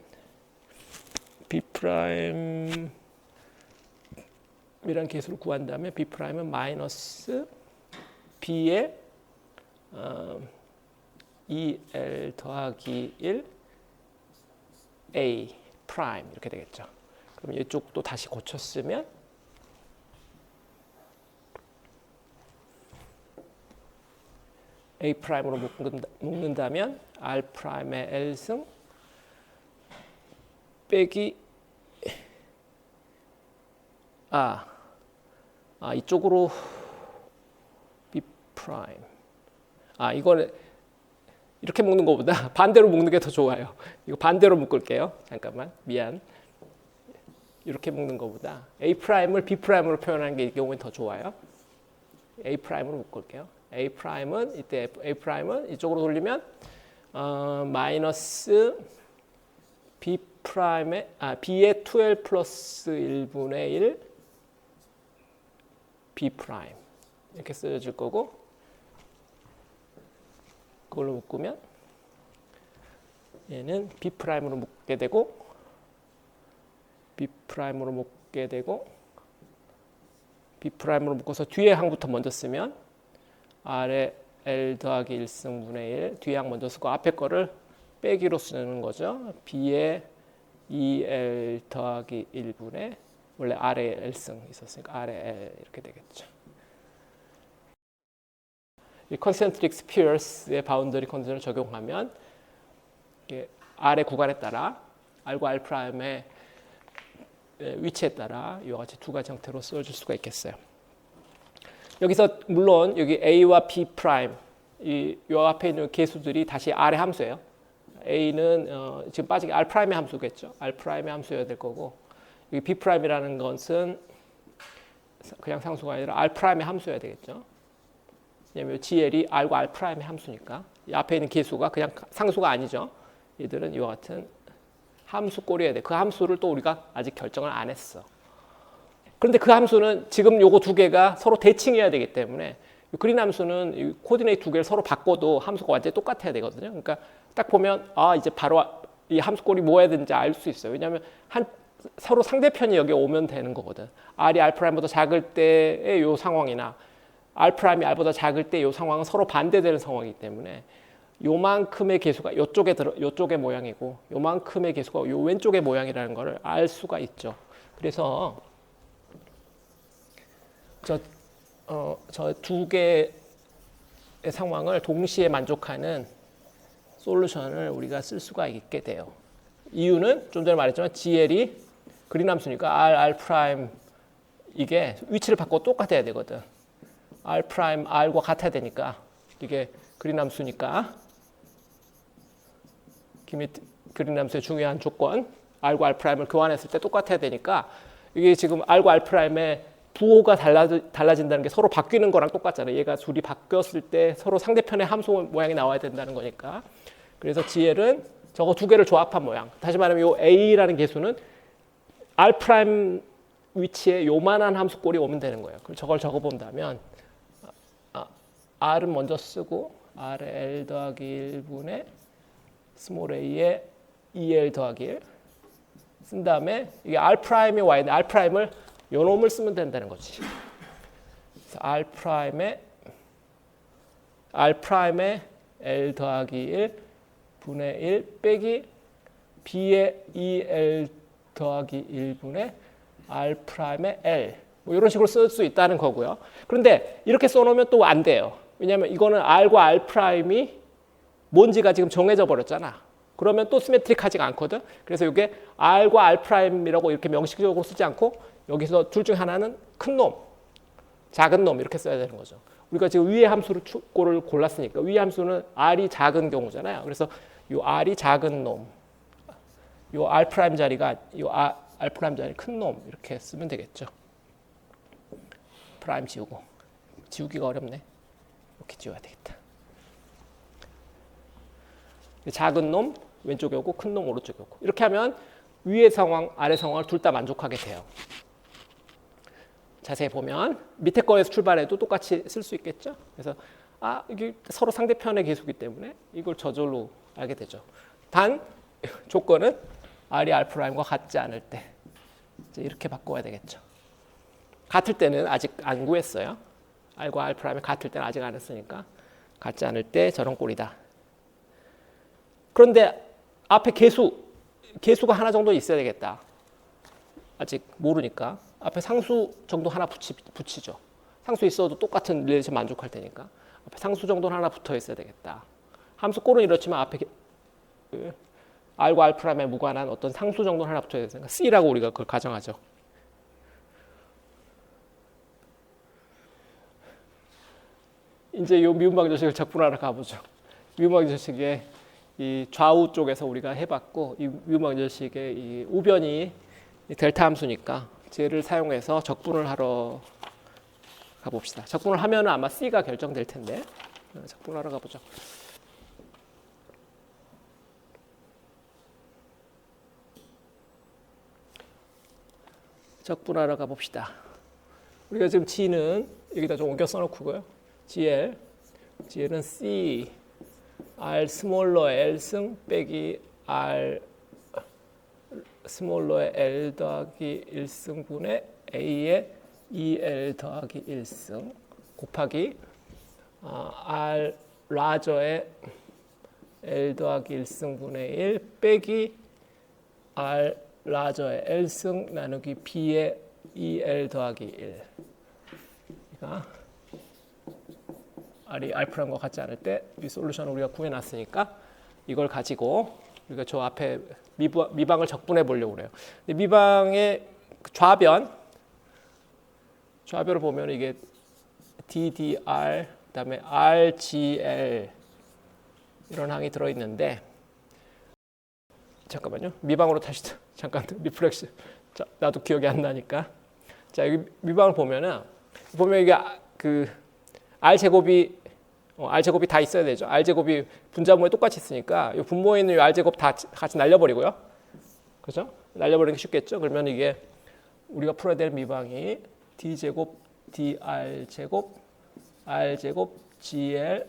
B 프라임이란 계수를 구한다면 B 프라임은 마이너스 B의 2L 더하기 1 A 프라임 이렇게 되겠죠. 그럼 이쪽도 다시 고쳤으면 A 프라임으로 묶는다면 R 프라임의 L승 빼기 이쪽으로 B 프라임 이거는 이렇게 묶는 것보다 반대로 묶는 게 더 좋아요. 이거 반대로 묶을게요. 잠깐만 미안. 이렇게 묶는 것보다 A 프라임을 B 프라임으로 표현하는 게 이 경우엔 더 좋아요. A 프라임으로 묶을게요. A 프라임은 이때 A 프라임은 이쪽으로 돌리면 마이너스 B 프라임의 B의 2L 플러스 1분의 1 B 프라임 이렇게 쓰여질 거고 그걸로 묶으면 얘는 B 프라임으로 묶게 되고 B 프라임으로 묶게 되고 B 프라임으로 묶어서 뒤에 항부터 먼저 쓰면 R의 L 더하기 1승분의 1 뒤에 항 먼저 쓰고 앞에 거를 빼기로 쓰는 거죠. B의 2L 더하기 1분의 원래 R에 L승 있었으니까 R에 L 이렇게 되겠죠. 이 컨센트릭 스피어스의 바운더리 컨디션을 적용하면 R의 구간에 따라 R과 R'의 위치에 따라 이와 같이 두 가지 형태로 써줄 수가 있겠어요. 여기서 물론 여기 A와 B 프라임 이 앞에 있는 계수들이 다시 R의 함수예요. A는 지금 빠지게 R 프라임의 함수겠죠. R 프라임의 함수여야 될 거고 여기 B 프라임이라는 것은 그냥 상수가 아니라 R 프라임의 함수여야 되겠죠. 왜냐하면 GL이 R과 R 프라임의 함수니까 이 앞에 있는 계수가 그냥 상수가 아니죠. 얘들은 이와 같은 함수 꼴이어야 돼. 그 함수를 또 우리가 아직 결정을 안 했어. 그런데 그 함수는 지금 요거 두 개가 서로 대칭해야 되기 때문에 그린 함수는 이 코디네이트 두 개를 서로 바꿔도 함수가 완전히 똑같아야 되거든요. 그러니까 딱 보면 이제 바로 이 함수 꼴이 뭐야 되는지 알 수 있어요. 왜냐하면 서로 상대편이 여기 오면 되는 거거든. R이 R'보다 작을 때의 요 상황이나 R'이 R보다 작을 때 요 상황은 서로 반대되는 상황이기 때문에 요만큼의 계수가 요쪽의 모양이고 요만큼의 계수가 요 왼쪽의 모양이라는 것을 알 수가 있죠. 그래서 저 두 개의 상황을 동시에 만족하는 솔루션을 우리가 쓸 수가 있게 돼요. 이유는 좀 전에 말했지만 GL이 그린 함수니까 R 이게 위치를 바꿔 똑같아야 되거든. R R과 같아야 되니까 이게 그린 함수니까 그린 함수의 중요한 조건 R과 R'을 교환했을 때 똑같아야 되니까 이게 지금 R과 R'의 부호가 달라진다는 게 서로 바뀌는 거랑 똑같잖아요. 얘가 둘이 바뀌었을 때 서로 상대편의 함수 모양이 나와야 된다는 거니까. 그래서 GL은 저거 두 개를 조합한 모양. 다시 말하면 이 A라는 계수는 R' 위치에 요만한 함수 꼴이 오면 되는 거예요. 그럼 저걸 적어본다면 R은 먼저 쓰고 R의 L 더하기 1분의 스몰 a의 2L 더하기 1 쓴 다음에 이게 R'이 와야 돼. R'을 요 놈을 쓰면 된다는 거지. 그래서 R'의 L 더하기 1 분의 1 빼기 B의 2L 더하기 1분의 R'의 L 뭐 이런 식으로 쓸 수 있다는 거고요. 그런데 이렇게 써놓으면 또 안 돼요. 왜냐하면 이거는 R과 R'이 뭔지가 지금 정해져 버렸잖아. 그러면 또 시메트릭하지가 않거든. 그래서 이게 R과 R'이라고 이렇게 명식적으로 쓰지 않고 여기서 둘 중 하나는 큰 놈, 작은 놈 이렇게 써야 되는 거죠. 우리가 지금 위의 함수를 골랐으니까 위의 함수는 R이 작은 경우잖아요. 그래서 이 R이 작은 놈, 이 R' 자리가 이 R' 자리 큰 놈 이렇게 쓰면 되겠죠. 프라임 지우기가 어렵네. 이렇게 지워야 되겠다. 작은 놈 왼쪽에 오고 큰 놈 오른쪽에 오고 이렇게 하면 위의 상황, 아래 상황을 둘 다 만족하게 돼요. 자세히 보면 밑에 거에서 출발해도 똑같이 쓸 수 있겠죠. 그래서 이게 서로 상대편의 계수기 때문에 이걸 저절로 알게 되죠. 단 조건은 R이 R'과 같지 않을 때 이제 이렇게 바꿔야 되겠죠. 같을 때는 아직 안 구했어요. R과 R'이 같을 때는 아직 안 했으니까 같지 않을 때 저런 꼴이다. 그런데 앞에 계수가 하나 정도 있어야 되겠다. 아직 모르니까 앞에 상수 정도 하나 붙이죠. 상수 있어도 똑같은 릴레이션 만족할 테니까 앞에 상수 정도는 하나 붙어 있어야 되겠다. 함수 꼴은 이렇지만 앞에 R과 R'에 무관한 어떤 상수 정도는 하나 붙어야 되니까 C라고 우리가 그걸 가정하죠. 이제 이 미분방 저식을 적분하러 가보죠. 미분방 저식의 이 좌우 쪽에서 우리가 해봤고 이 미분방 저식의 이 우변이 델타 함수니까 쟤를 사용해서 적분을 하러 가봅시다. 적분을 하면 아마 C가 결정될 텐데 적분하러 가보죠. 적분하러 가봅시다. 우리가 지금 G는 여기다 좀 옮겨 써놓고요. GL은 C R 스몰러 L승 빼기 R 스몰러의 L 더하기 1승분의 A의 2L 더하기 1승 곱하기 R 라저의 L 더하기 1승분의 1 빼기 R 라저의 L승 나누기 B의 2L 더하기 1. 그러니까 R이 알프라임과 같지 않을 때 이 솔루션을 우리가 구해놨으니까 이걸 가지고 우리가 저 앞에 미방을 적분해 보려고 그래요. 근데 미방의 좌변을 보면 이게 DDR 그다음에 RGL 이런 항이 들어있는데 잠깐만요. 미방으로 다시 잠깐 리프렉스. 자, 나도 기억이 안 나니까. 자, 여기 미방을 보면 이게 그 R 제곱이 다 있어야 되죠. R 제곱이 분자모에 똑같이 있으니까 이 분모에 있는 이 R 제곱 다 같이 날려버리고요. 그렇죠? 날려버리는 게 쉽겠죠. 그러면 이게 우리가 풀어야 될 미방이 D 제곱 DR 제곱 R 제곱 GL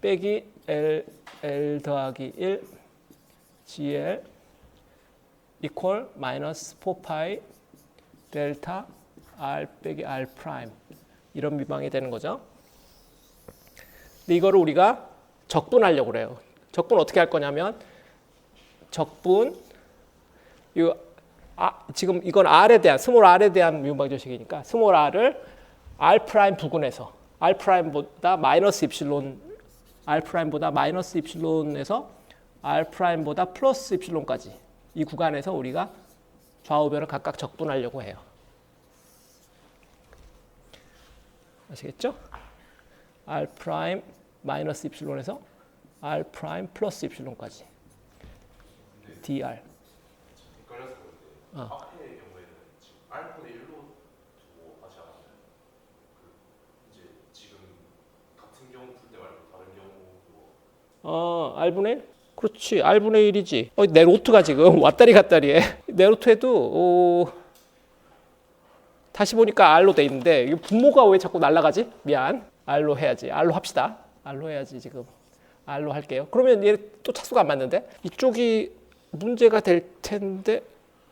빼기 L 더하기 1 GL 이퀄 마이너스 4파이 델타 R 빼기 R 프라임 이런 미방이 되는 거죠. 근데 이거를 우리가 적분하려고 그래요. 적분 어떻게 할 거냐면 적분 지금 이건 R에 대한 스몰 R에 대한 미분방정식이니까 스몰 R을 R 프라임 부근에서 R 프라임보다 마이너스 입실론 R 프라임보다 마이너스 입실론에서 R 프라임보다 플러스 입실론까지 이 구간에서 우리가 좌우변을 각각 적분하려고 해요. 아시겠죠? R 프라임 마이너스 입실론에서 R 프라임 플러스 입실론까지 DR. 헷갈려서 그런데 앞의 경우에는 지금 R분의 1로 두고 하지 않았나요? 이제 지금 같은 경우 풀 때 말고 다른 경우도 R분의 1? 그렇지. R분의 1이지. 내 노트가 지금 왔다리 갔다리 해. 내 노트에도 다시 보니까 R로 돼 있는데 이 분모가 왜 자꾸 날아가지? 미안. R로 해야지. R로 합시다. R로 해야지 지금. R로 할게요. 그러면 얘 또 차수가 안 맞는데? 이쪽이 문제가 될 텐데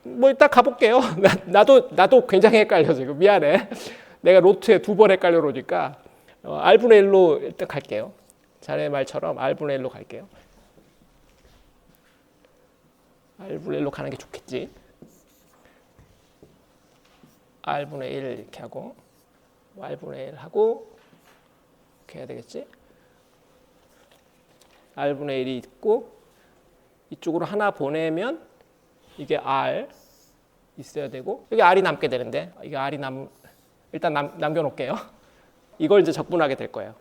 뭐 일단 가볼게요. 나도 굉장히 헷갈려 지금. 미안해. 내가 노트에 2번 헷갈려 놓으니까 R분의 1로 일단 갈게요. 자네 말처럼 R분의 1로 갈게요. R분의 1로 가는 게 좋겠지. R분의 1 이렇게 하고 R분의 1 하고 이렇게 해야 되겠지. R분의 1이 있고 이쪽으로 하나 보내면 이게 R 있어야 되고 여기 R이 남게 되는데 이게 R이 일단 남겨놓을게요. 이걸 이제 적분하게 될 거예요.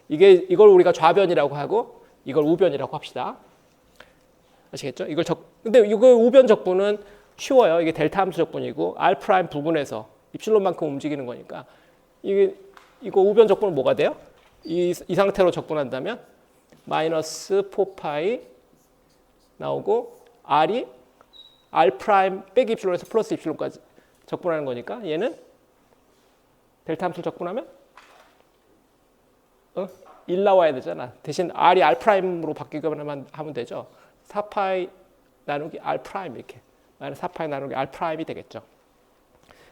이걸 우리가 좌변이라고 하고 이걸 우변이라고 합시다. 아시겠죠? 근데 이거 우변 적분은 쉬워요. 이게 델타 함수 적분이고 R 프라임 부분에서 입실론만큼 움직이는 거니까 이거 우변 적분은 뭐가 돼요? 이 상태로 적분한다면 마이너스 4파이 나오고 R이 R 프라임 빼기 입실론에서 플러스 입실론까지 적분하는 거니까 얘는 델타 함수 적분하면 1 나와야 되잖아. 대신 R이 R 프라임으로 바뀌기만 하면 되죠. 4파이 나누기 R 프라임 이렇게 마이너스 4파이 나누기 R 프라임이 되겠죠.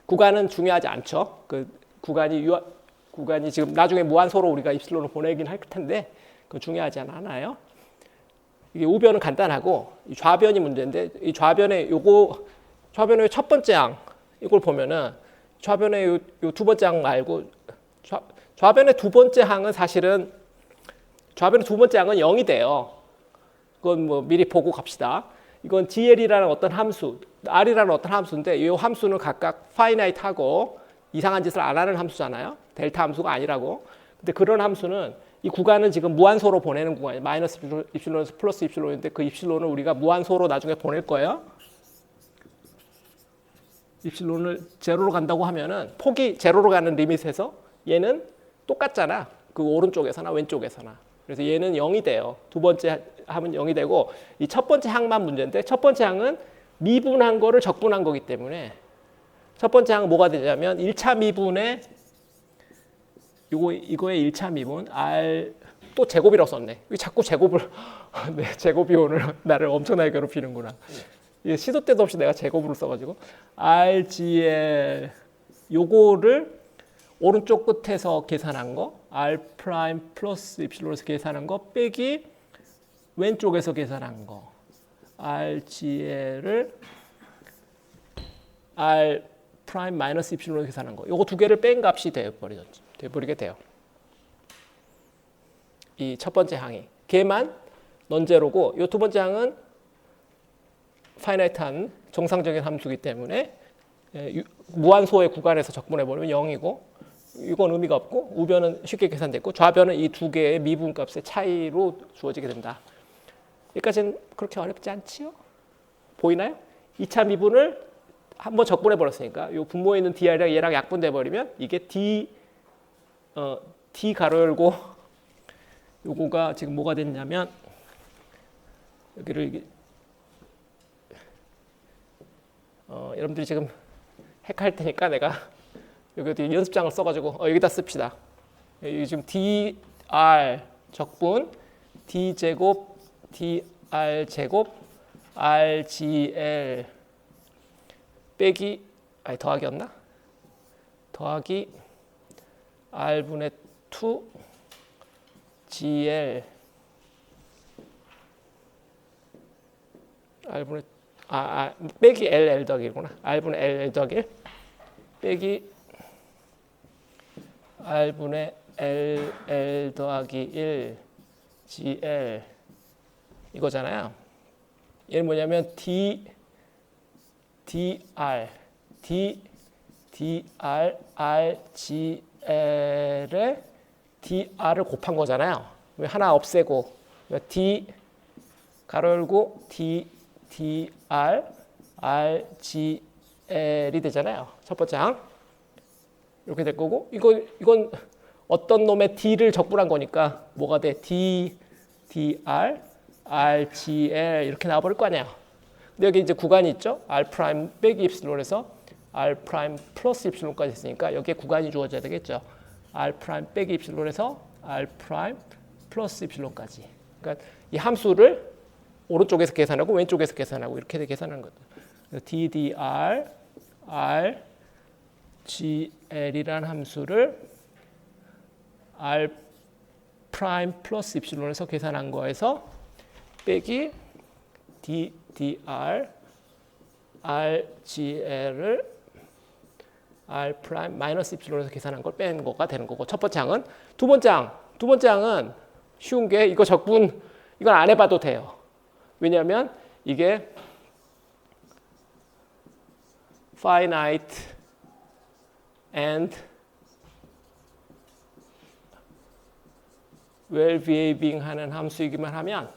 구간은 중요하지 않죠. 그 구간이 지금 나중에 무한소로 우리가 입실론을 보내긴 할 텐데 그건 중요하지 않아요. 이게 우변은 간단하고 이 좌변이 문제인데 이 좌변의 첫 번째 항 이걸 보면은 좌변의 요 두 번째 항 말고 좌변의 두 번째 항은 사실은 좌변의 두 번째 항은 0이 돼요. 그건 뭐 미리 보고 갑시다. 이건 DL이라는 어떤 함수, R이라는 어떤 함수인데 이 함수는 각각 파이나이트하고 이상한 짓을 안 하는 함수잖아요. 델타 함수가 아니라고. 근데 그런 함수는 이 구간은 지금 무한소로 보내는 구간이에요. 마이너스 입실론에서 플러스 입실론인데 그 입실론을 우리가 무한소로 나중에 보낼 거예요. 입실론을 제로로 간다고 하면은 폭이 제로로 가는 리밋에서 얘는 똑같잖아. 그 오른쪽에서나 왼쪽에서나. 그래서 얘는 0이 돼요. 두 번째 하면 0이 되고 이 첫 번째 항만 문제인데 첫 번째 항은 미분한 거를 적분한 거기 때문에 첫 번째 항은 뭐가 되냐면 1차 미분에 이거의 1차 미분 R 또 제곱이라고 썼네. 왜 자꾸 제곱을 네, 제곱이 오늘 나를 엄청나게 괴롭히는구나. 시도 때도 없이 내가 제곱으로 써가지고 RGL 요거를 오른쪽 끝에서 계산한 거 R 프라임 플러스 입실론에서 계산한 거 빼기 왼쪽에서 계산한 거 RGL을 R 프라임 마이너스 입실론을 계산한 거. 요거 두 개를 뺀 값이 돼버리게 돼요. 이 첫 번째 항이. 걔만 넌제로고 요 두 번째 항은 파이나이트한 정상적인 함수이기 때문에 무한소의 구간에서 적분해버리면 0이고 이건 의미가 없고 우변은 쉽게 계산됐고 좌변은 이 두 개의 미분값의 차이로 주어지게 된다. 여기까지는 그렇게 어렵지 않지요? 보이나요? 2차 미분을 한번 적분해 버렸으니까 이 분모에 있는 dr이랑 얘랑 약분돼 버리면 이게 d 가로 열고 요거가 지금 뭐가 됐냐면 여기를 여러분들이 지금 헷갈릴 테니까 내가 여기 연습장을 써가지고 여기다 씁시다. 여기 지금 dr 적분 d 제곱 dr 제곱 rgl 빼기 더하기였나? 더하기 r분의 2 gl r분의 빼기 l 더하기구나. r분의 l 더하기 1 빼기 r분의 l 더하기 1 gl 이거잖아요. 얘는 뭐냐면 dr rgl에 dr을 곱한 거잖아요. 왜 하나 없애고 d 가로 열고 dr rgl이 되잖아요. 첫 번째 항 이렇게 될 거고 이건 어떤 놈의 d를 적분한 거니까 뭐가 돼? dr rgl 이렇게 나와버릴 거 아니야. 근데 여기 이제 구간이 있죠. r 프라임 빼기 입실론에서 r 프라임 플러스 입실론까지 있으니까 여기에 구간이 주어져야 되겠죠. r 프라임 빼기 입실론에서 r 프라임 플러스 입실론까지. 그러니까 이 함수를 오른쪽에서 계산하고 왼쪽에서 계산하고 이렇게 계산하는 거죠. ddr rgl이라는 함수를 r 프라임 플러스 입실론에서 계산한 거에서 빼기 ddr rgl을 r 프라임 마이너스 입실론에서 계산한 걸 뺀 거가 되는 거고 첫 번째 항은 두 번째 항은 쉬운 게 이거 적분 이건 안 해봐도 돼요. 왜냐하면 이게 finite and well behaving 하는 함수이기만 하면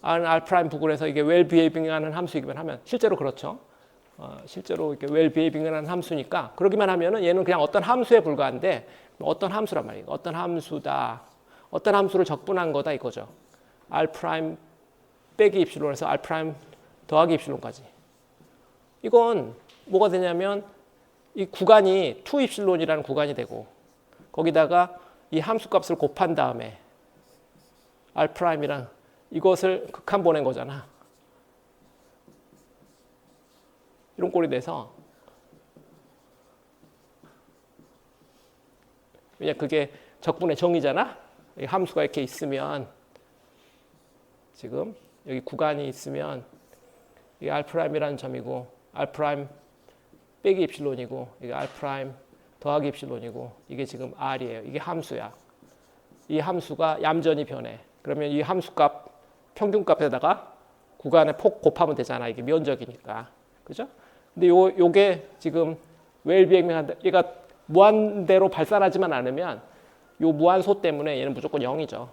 R' 부근에서 이게 well behaving 하는 함수이기만 하면 실제로 그렇죠. 실제로 이렇게 well behaving 하는 함수니까 그러기만 하면은 얘는 그냥 어떤 함수에 불과한데 어떤 함수란 말이에요. 어떤 함수다. 어떤 함수를 적분한 거다 이거죠. R' 빼기 입실론에서 R' 더하기 입실론까지. 이건 뭐가 되냐면 이 구간이 2 입실론이라는 구간이 되고 거기다가 이 함수값을 곱한 다음에 R'이랑 이것을 극한 보낸 거잖아. 이런 꼴이 돼서 왜냐 그게 적분의 정의잖아. 이 함수가 이렇게 있으면 지금 여기 구간이 있으면 이 R'이라는 점이고 R' 빼기 입실론이고 이게 R' 더하기 입실론이고 이게 지금 R이에요. 이게 함수야. 이 함수가 얌전히 변해. 그러면 이 함수값 평균값에다가 구간의 폭 곱하면 되잖아. 이게 면적이니까. 그죠? 근데 요게 지금 웰비행한다. 얘가 무한대로 발산하지만 않으면 요 무한소 때문에 얘는 무조건 0이죠.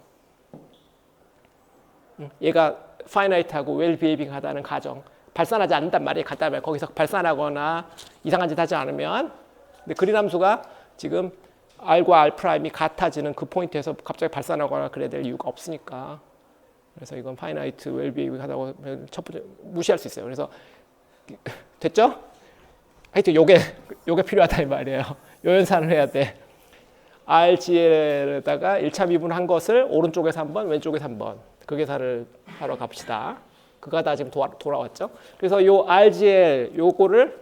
얘가 파이나이트하고 웰비행하다는 가정. 발산하지 않는단 말이에요. 간단하게 거기서 발산하거나 이상한 짓 하지 않으면. 근데 그린 함수가 지금 R과 R'이 같아지는 그 포인트에서 갑자기 발산하거나 그래야 될 이유가 없으니까. 그래서 이건 파이나이트 웰비행 하다고 첫 번째 무시할 수 있어요. 그래서 됐죠? 하여튼 요게 필요하다 이 말이에요. 요 연산을 해야 돼. RGL에다가 1차 미분한 것을 오른쪽에서 한 번, 왼쪽에서 한 번. 그 계산을 하러 갑시다. 그가 다 지금 돌아왔죠. 그래서 요 RGL 요거를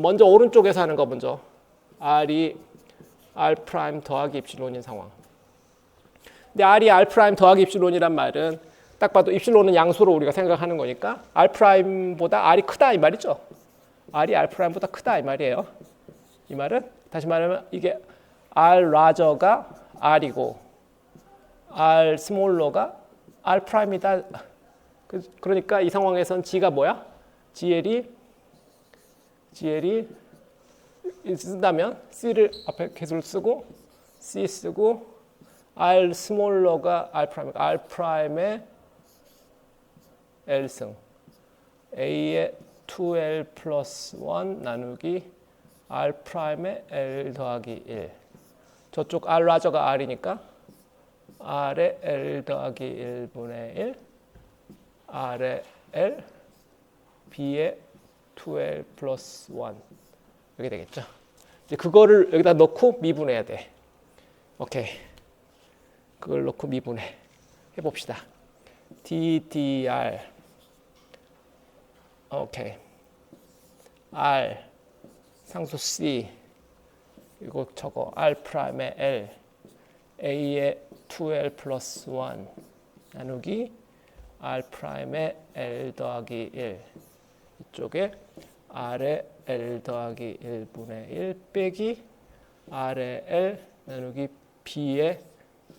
먼저 오른쪽에서 하는 거 먼저. R이 R' 더하기 입실론인 상황. 근데 R이 R' 더하기 입실론이란 말은 딱 봐도 입실론은 양수로 우리가 생각하는 거니까 R 프라임보다 R이 크다 이 말이죠. R이 R 프라임보다 크다 이 말이에요. 이 말은 다시 말하면 이게 R 라저가 R이고 R 스몰러가 R 프라임이다. 그러니까 이 상황에선 G가 뭐야? GL이 쓴다면 C를 앞에 개수를 쓰고 C 쓰고 R 스몰러가 R 프라임의 L승 A의 2L 플러스 1 나누기 R 프라임의 L 더하기 1 저쪽 R 라저가 R이니까 R의 L 더하기 1분의 1 R의 L B의 2L 플러스 1 이렇게 되겠죠. 이제 그거를 여기다 넣고 미분해야 돼. 오케이. 그걸 넣고 미분해. 해봅시다. DDR 오케이. R 상수 C 이거 저거 R 프라임의 L A의 2L 플러스 1 나누기 R 프라임의 L 더하기 1 이쪽에 R의 L 더하기 1분의 1 빼기 R의 L 나누기 B의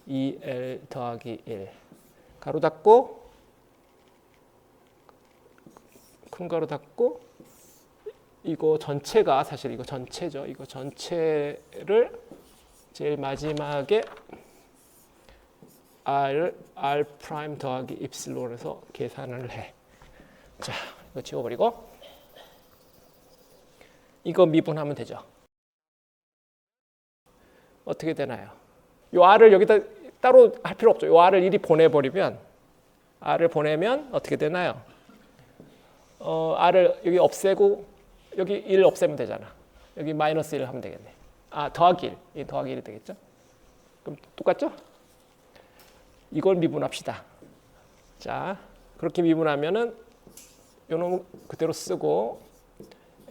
2L 더하기 1 가로 닫고 큰 가로 닫고 이거 전체가 사실 이거 전체죠. 이거 전체를 제일 마지막에 R 프라임 더하기 입실론에서 계산을 해. 자, 이거 지워버리고 이거 미분하면 되죠. 어떻게 되나요? 이 R을 여기다 따로 할 필요 없죠. 이 R을 이리 보내버리면 R을 보내면 어떻게 되나요? R을 여기 없애고 여기 1 없애면 되잖아. 여기 마이너스 1 하면 되겠네. 아, 더하기 1. 이 더하기 1이 되겠죠? 그럼 똑같죠? 이걸 미분합시다. 자, 그렇게 미분하면은 요놈 그대로 쓰고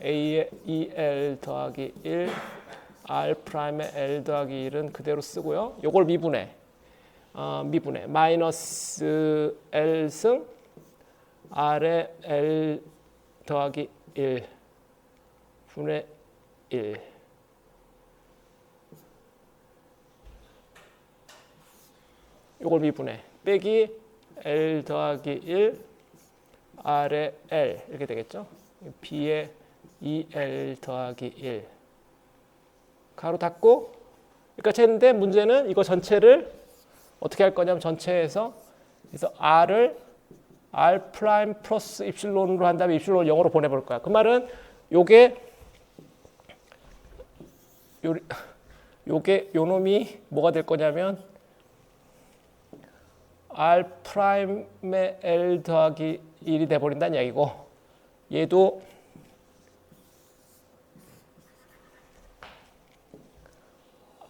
A의 2L 더하기 1 R 프라임의 L 더하기 1은 그대로 쓰고요. 요걸 미분해. 미분해. 마이너스 L승 R의 L 더하기 1 분의 1 요걸 미분해. 빼기 L 더하기 1 R의 L 이렇게 되겠죠. B의 2L 더하기 1 가로 닫고 그러니까 쟤인데 문제는 이거 전체를 어떻게 할 거냐면 전체에서 그래서 R을 R 프라임 플러스 입실론으로 한 다음에 입실론을 0으로 보내볼 거야. 그 말은 요게 요 놈이 뭐가 될 거냐면 R 프라임의 L 더하기 1이 돼버린다는 이야기고 얘도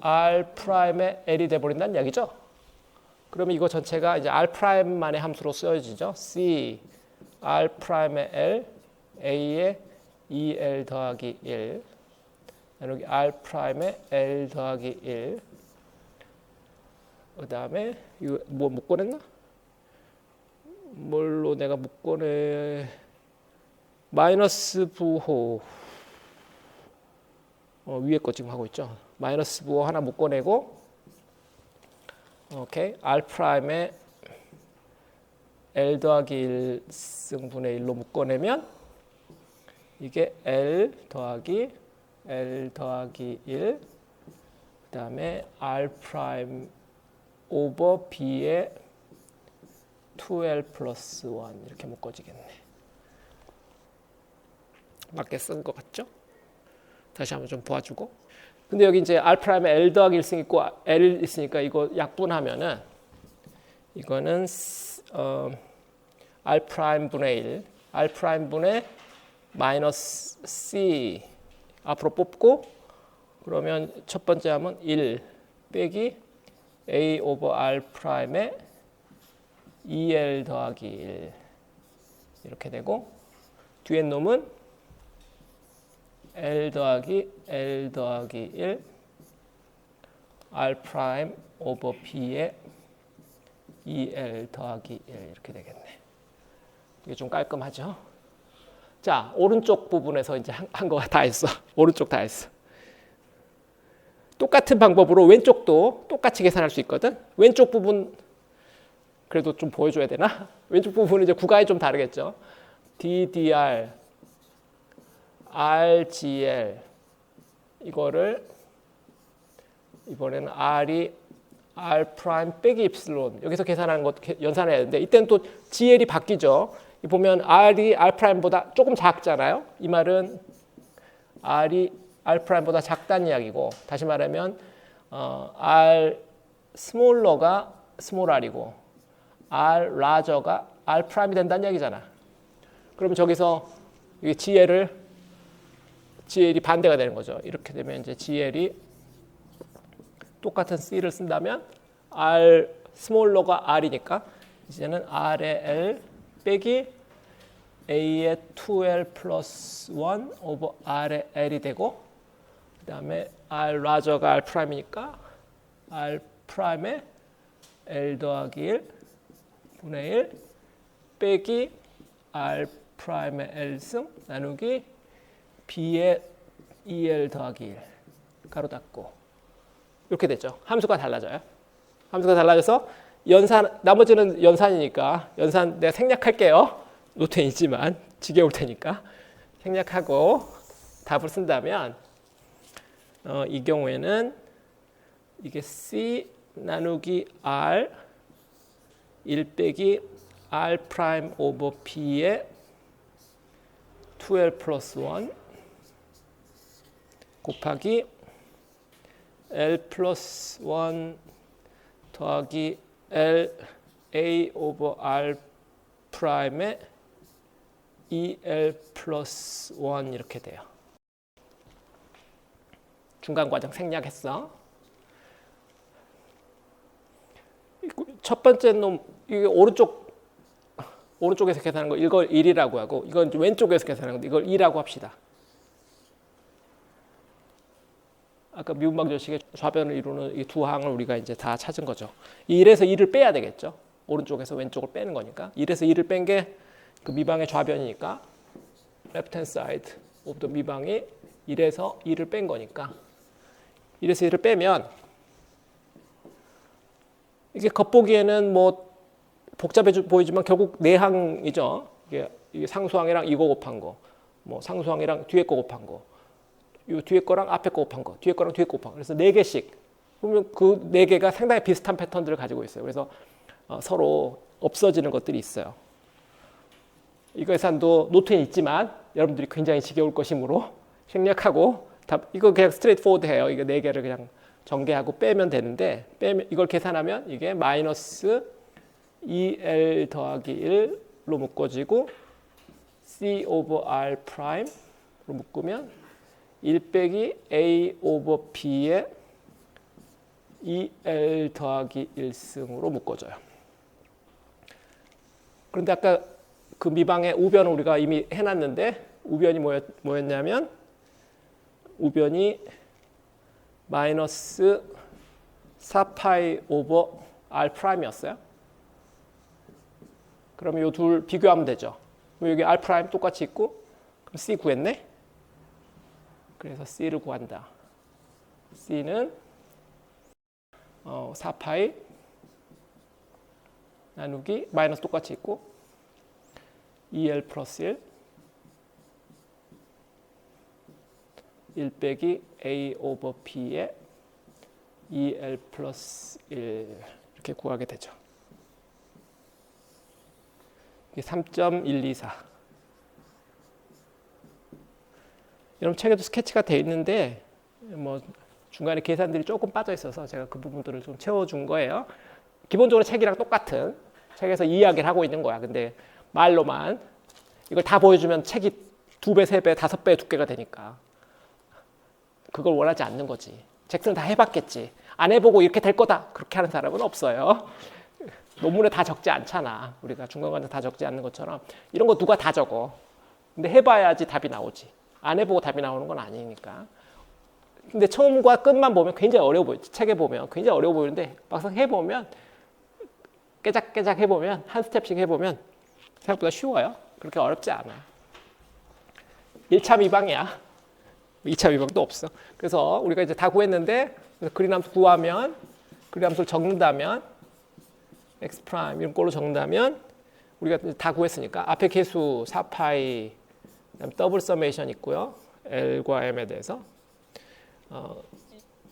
R 프라임의 L이 돼버린다는 이야기죠. 그러면 이거 전체가 이제 R 프라임만의 함수로 쓰여지죠. C R 프라임의 L A의 2L 더하기 1 나누기 R 프라임의 L 더하기 1 그 다음에 이거 뭐 묶어냈나? 뭘로 내가 묶어내 마이너스 부호 위에 거 지금 하고 있죠. 마이너스 부호 하나 묶어내고 오케이 R 프라임의 L 더하기 1 승분의 1로 묶어내면 이게 L 더하기 1 그 다음에 R 프라임 오버 B의 2L 플러스 1 이렇게 묶어지겠네. 맞게 쓴 것 같죠? 다시 한번 좀 도와주고. 근데 여기 이제 R 프라임에 L 더하기 1승 있고 L 있으니까 이거 약분하면은 이거는 R 프라임 분의 1, R 프라임 분의 마이너스 C 앞으로 뽑고 그러면 첫 번째 하면 1 빼기 A 오버 R 프라임에 2L 더하기 1 이렇게 되고 뒤에 놈은 L 더하기 1 R 프라임 오버 B의 2L 더하기 1 이렇게 되겠네. 이게 좀 깔끔하죠? 자, 오른쪽 부분에서 이제 한 거 다 했어. 오른쪽 다 했어. 똑같은 방법으로 왼쪽도 똑같이 계산할 수 있거든. 왼쪽 부분 그래도 좀 보여줘야 되나? 왼쪽 부분은 이제 구간이 좀 다르겠죠. DDR, RGL 이거를 이번에는 R이 R 프라임 빼기 입실론 여기서 계산하는 것 연산해야 되는데 이때는 또 GL이 바뀌죠. 보면 R이 R 프라임보다 조금 작잖아요. 이 말은 R이 R 프라임보다 작다는 이야기고 다시 말하면 R 스몰러가 스몰 R이고 R 라저가 R 프라임이 된다는 이야기잖아. 그러면 저기서 이게 GL이 반대가 되는 거죠. 이렇게 되면 이제 GL이 똑같은 C를 쓴다면 R 스몰러가 R이니까 이제는 R의 L 빼기 A의 2L 플러스 1 오버 R의 L이 되고 그 다음에 R 라저가 R 프라임이니까 R 프라임의 L 더하기 1 분의 1 빼기 R 프라임의 L승 나누기 B의 2L 더하기 1 가로 닫고 이렇게 되죠. 함수가 달라져요. 함수가 달라져서 연산 나머지는 연산이니까 연산 내가 생략할게요. 노트에 있지만 지겨울 테니까 생략하고 답을 쓴다면 이 경우에는 이게 C 나누기 R 1 빼기 R 프라임 오버 B의 2L 플러스 1 곱하기 L 플러스 1 더하기 L A 오버 R 프라임의 2L 플러스 1 이렇게 돼요. 중간 과정 생략했어. 첫 번째 놈 이게 오른쪽에서 계산하는 거 이걸 1이라고 하고 이건 왼쪽에서 계산하는 거 이걸 2라고 합시다. 아까 미분방정식의 좌변을 이루는 이 두 항을 우리가 이제 다 찾은 거죠. 이 1에서 2를 빼야 되겠죠. 오른쪽에서 왼쪽을 빼는 거니까. 1에서 2를 뺀 게 그 미방의 좌변이니까 left hand side of the 미방이 1에서 2를 뺀 거니까 1에서 2를 빼면 이게 겉보기에는 뭐 복잡해 보이지만 결국 내항이죠. 이게 상수항이랑 이거 곱한 거, 뭐 상수항이랑 뒤에 거 곱한 거, 이 뒤에 거랑 앞에 거 곱한 거, 뒤에 거랑 뒤에 거 곱한 거. 그래서 4개씩 보면 그 4개가 상당히 비슷한 패턴들을 가지고 있어요. 그래서 서로 없어지는 것들이 있어요. 이거 계산도 노트에 있지만 여러분들이 굉장히 지겨울 것이므로 생략하고 이거 그냥 스트레이트 포워드해요. 이거 4개를 그냥 전개하고 빼면 되는데 이걸 계산하면 이게 마이너스 2L 더하기 1로 묶어지고 C 오버 R 프라임으로 묶으면 1 빼기 A 오버 B의 2L 더하기 1승으로 묶어져요. 그런데 아까 그 미방의 우변을 우리가 이미 해놨는데 우변이 뭐였냐면 우변이 마이너스 4파이 오버 R 프라임이었어요. 그러면 이 둘 비교하면 되죠. 여기 R 프라임 똑같이 있고 그럼 C 구했네. 그래서 C를 구한다. C는 4파이 나누기 마이너스 똑같이 있고 2L 플러스 1 빼기 A 오버 B의 2L 플러스 1 이렇게 구하게 되죠. 이게 3.124. 여러분 책에도 스케치가 되어 있는데 뭐 중간에 계산들이 조금 빠져 있어서 제가 그 부분들을 좀 채워준 거예요. 기본적으로 책이랑 똑같은 책에서 이야기를 하고 있는 거야. 근데 말로만 이걸 다 보여주면 책이 2배, 3배, 5배의 두께가 되니까 그걸 원하지 않는 거지. 잭슨은 다 해봤겠지. 안 해보고 이렇게 될 거다. 그렇게 하는 사람은 없어요. 논문에 다 적지 않잖아. 우리가 중간과정 다 적지 않는 것처럼 이런 거 누가 다 적어. 근데 해봐야지 답이 나오지. 안 해보고 답이 나오는 건 아니니까. 근데 처음과 끝만 보면 굉장히 어려워 보이지. 책에 보면 굉장히 어려워 보이는데 막상 해보면 깨작깨작 해보면 한 스텝씩 해보면 생각보다 쉬워요. 그렇게 어렵지 않아요. 1차 미방이야. 2차 미방도 없어. 그래서 우리가 이제 다 구했는데 그린함수 구하면 그린함수를 적는다면 x 프라임 이런 걸로 적는다면 우리가 다 구했으니까 앞에 계수 4파이 그다음에 더블 서메이션 있고요. L과 M에 대해서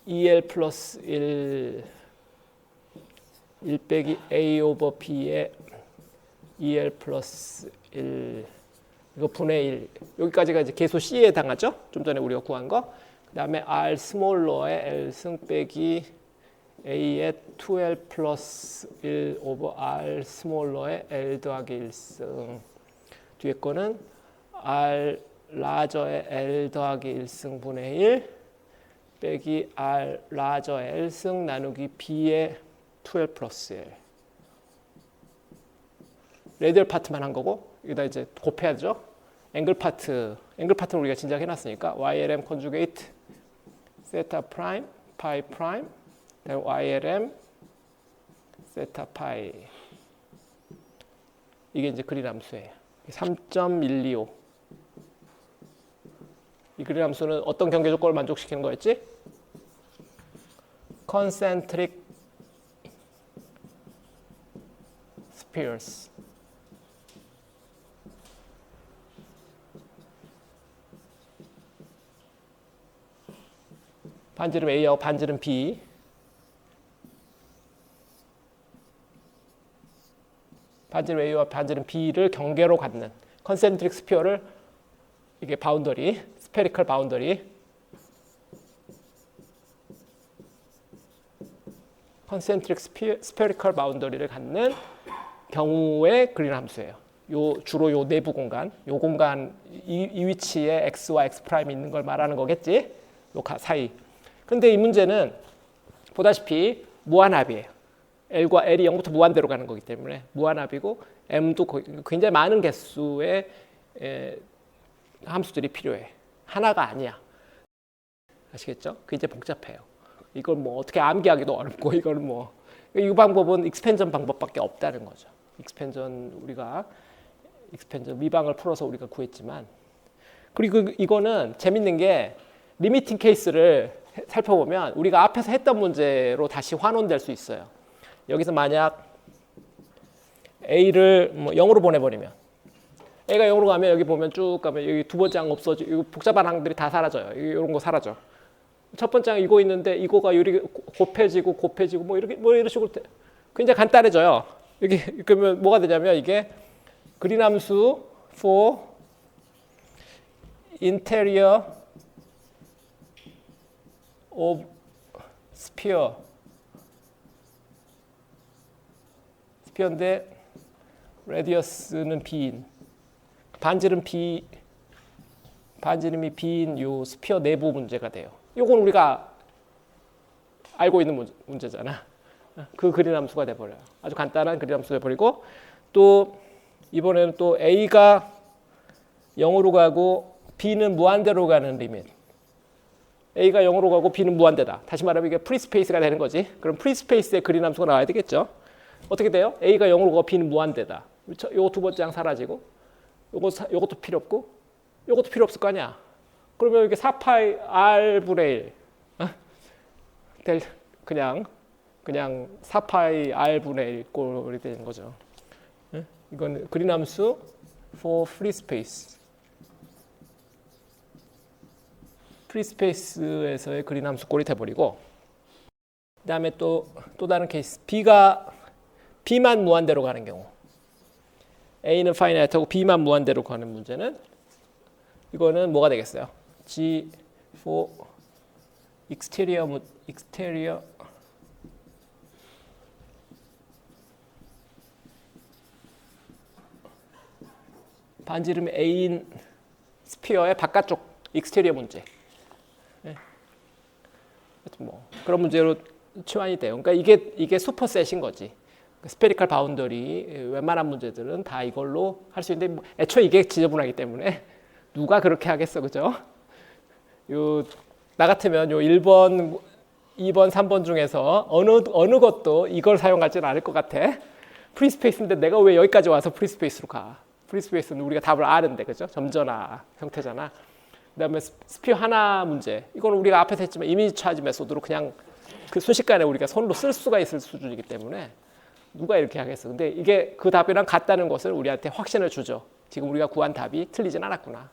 EL 플러스 1 빼기 A 오버 B에 EL 플러스 1 이거 분의 1 여기까지가 이제 계수 C에 해당하죠. 좀 전에 우리가 구한 거. 그 다음에 R 스몰러에 L승 빼기 A에 2L 플러스 1 오버 R 스몰러에 L 더하기 1승 뒤에 거는 R 라저에 L 더하기 1승 분의 1 빼기 R 라저 L승 나누기 B에 2L 플러스 1 레디얼 파트만 한 거고 여기다 이제 곱해야죠. 앵글 파트는 우리가 진작 해놨으니까 YLM 컨주게이트 세타 프라임 파이 프라임 YLM 세타 파이 이게 이제 그린함수예요. 3.125 이 그린함수는 어떤 경계 조건을 만족시키는 거였지? concentric spheres 반지름 A하고 반지름 B 반지름 A와 반지름 B를 경계로 갖는 컨센트릭 스피어를 이게 바운더리, 스페리컬 바운더리 컨센트릭 스페리컬 바운더리를 갖는 경우의 그린 함수예요. 주로 요 내부 공간, 요 공간 이 위치에 x와 x 프라임이 있는 걸 말하는 거겠지? 요 사이. 근데 이 문제는 보다시피 무한합이에요. L과 L이 0부터 무한대로 가는 거기 때문에 무한합이고 M도 굉장히 많은 개수의 함수들이 필요해. 하나가 아니야. 아시겠죠? 그게 이제 복잡해요. 이걸 뭐 어떻게 암기하기도 어렵고 이걸 뭐 이 방법은 익스펜전 방법밖에 없다는 거죠. 익스펜전 미방을 풀어서 우리가 구했지만 그리고 이거는 재밌는 게 리미팅 케이스를 살펴보면 우리가 앞에서 했던 문제로 다시 환원될 수 있어요. 여기서 만약 A를 0으로 보내버리면 A가 0으로 가면 여기 보면 쭉 가면 여기 두 번째 항 없어지고 복잡한 항들이 다 사라져요. 이런 거 사라져. 첫 번째 항 이거 있는데 이거가 곱해지고 뭐 이런 식으로 굉장히 간단해져요. 여기 그러면 뭐가 되냐면 이게 그린함수 for interior of 스피어인데 레디어스는 B인 반지름이 B인 요 스피어 내부 문제가 돼요. 요건 우리가 알고 있는 문제잖아. 그 그린함수가 돼버려요. 아주 간단한 그린함수가 돼버리고 또 이번에는 또 A가 0으로 가고 B는 무한대로 가는 리밋. A가 0으로 가고 B는 무한대다. 다시 말하면 이게 프리스페이스가 되는 거지. 그럼 프리스페이스의 그린함수가 나와야 되겠죠. 어떻게 돼요? A가 0으로 가고 B는 무한대다. 요 두 번째 항 사라지고 요것도 필요 없고 요것도 필요 없을 거 아니야. 그러면 이게 4파이 R분의 1 그냥 4파이 R분의 1 꼴이 되는 거죠. 이건 그린함수 for free space. 프리스페이스에서의 그린함수 꼴이 돼버리고 그 다음에 또 다른 케이스 B만 무한대로 가는 경우 A는 파이나이트하고 B만 무한대로 가는 문제는 이거는 뭐가 되겠어요? G for exterior 반지름 A인 스피어의 바깥쪽 익스테리어 문제. 뭐 그런 문제로 치환이 돼요. 그러니까 이게 슈퍼셋인 거지. 스페리컬 바운더리 웬만한 문제들은 다 이걸로 할 수 있는데 애초에 이게 지저분하기 때문에 누가 그렇게 하겠어, 그죠? 나 같으면 1번, 2번, 3번 중에서 어느 것도 이걸 사용하지는 않을 것 같아. 프리스페이스인데 내가 왜 여기까지 와서 프리스페이스로 가? 프리스페이스는 우리가 답을 아는데, 그죠? 점전화 형태잖아. 그다음에 스피어 하나 문제. 이거는 우리가 앞에서 했지만 이미지 차지 메소드로 그냥 그 순식간에 우리가 손으로 쓸 수가 있을 수준이기 때문에 누가 이렇게 하겠어. 근데 이게 그 답이랑 같다는 것을 우리한테 확신을 주죠. 지금 우리가 구한 답이 틀리진 않았구나.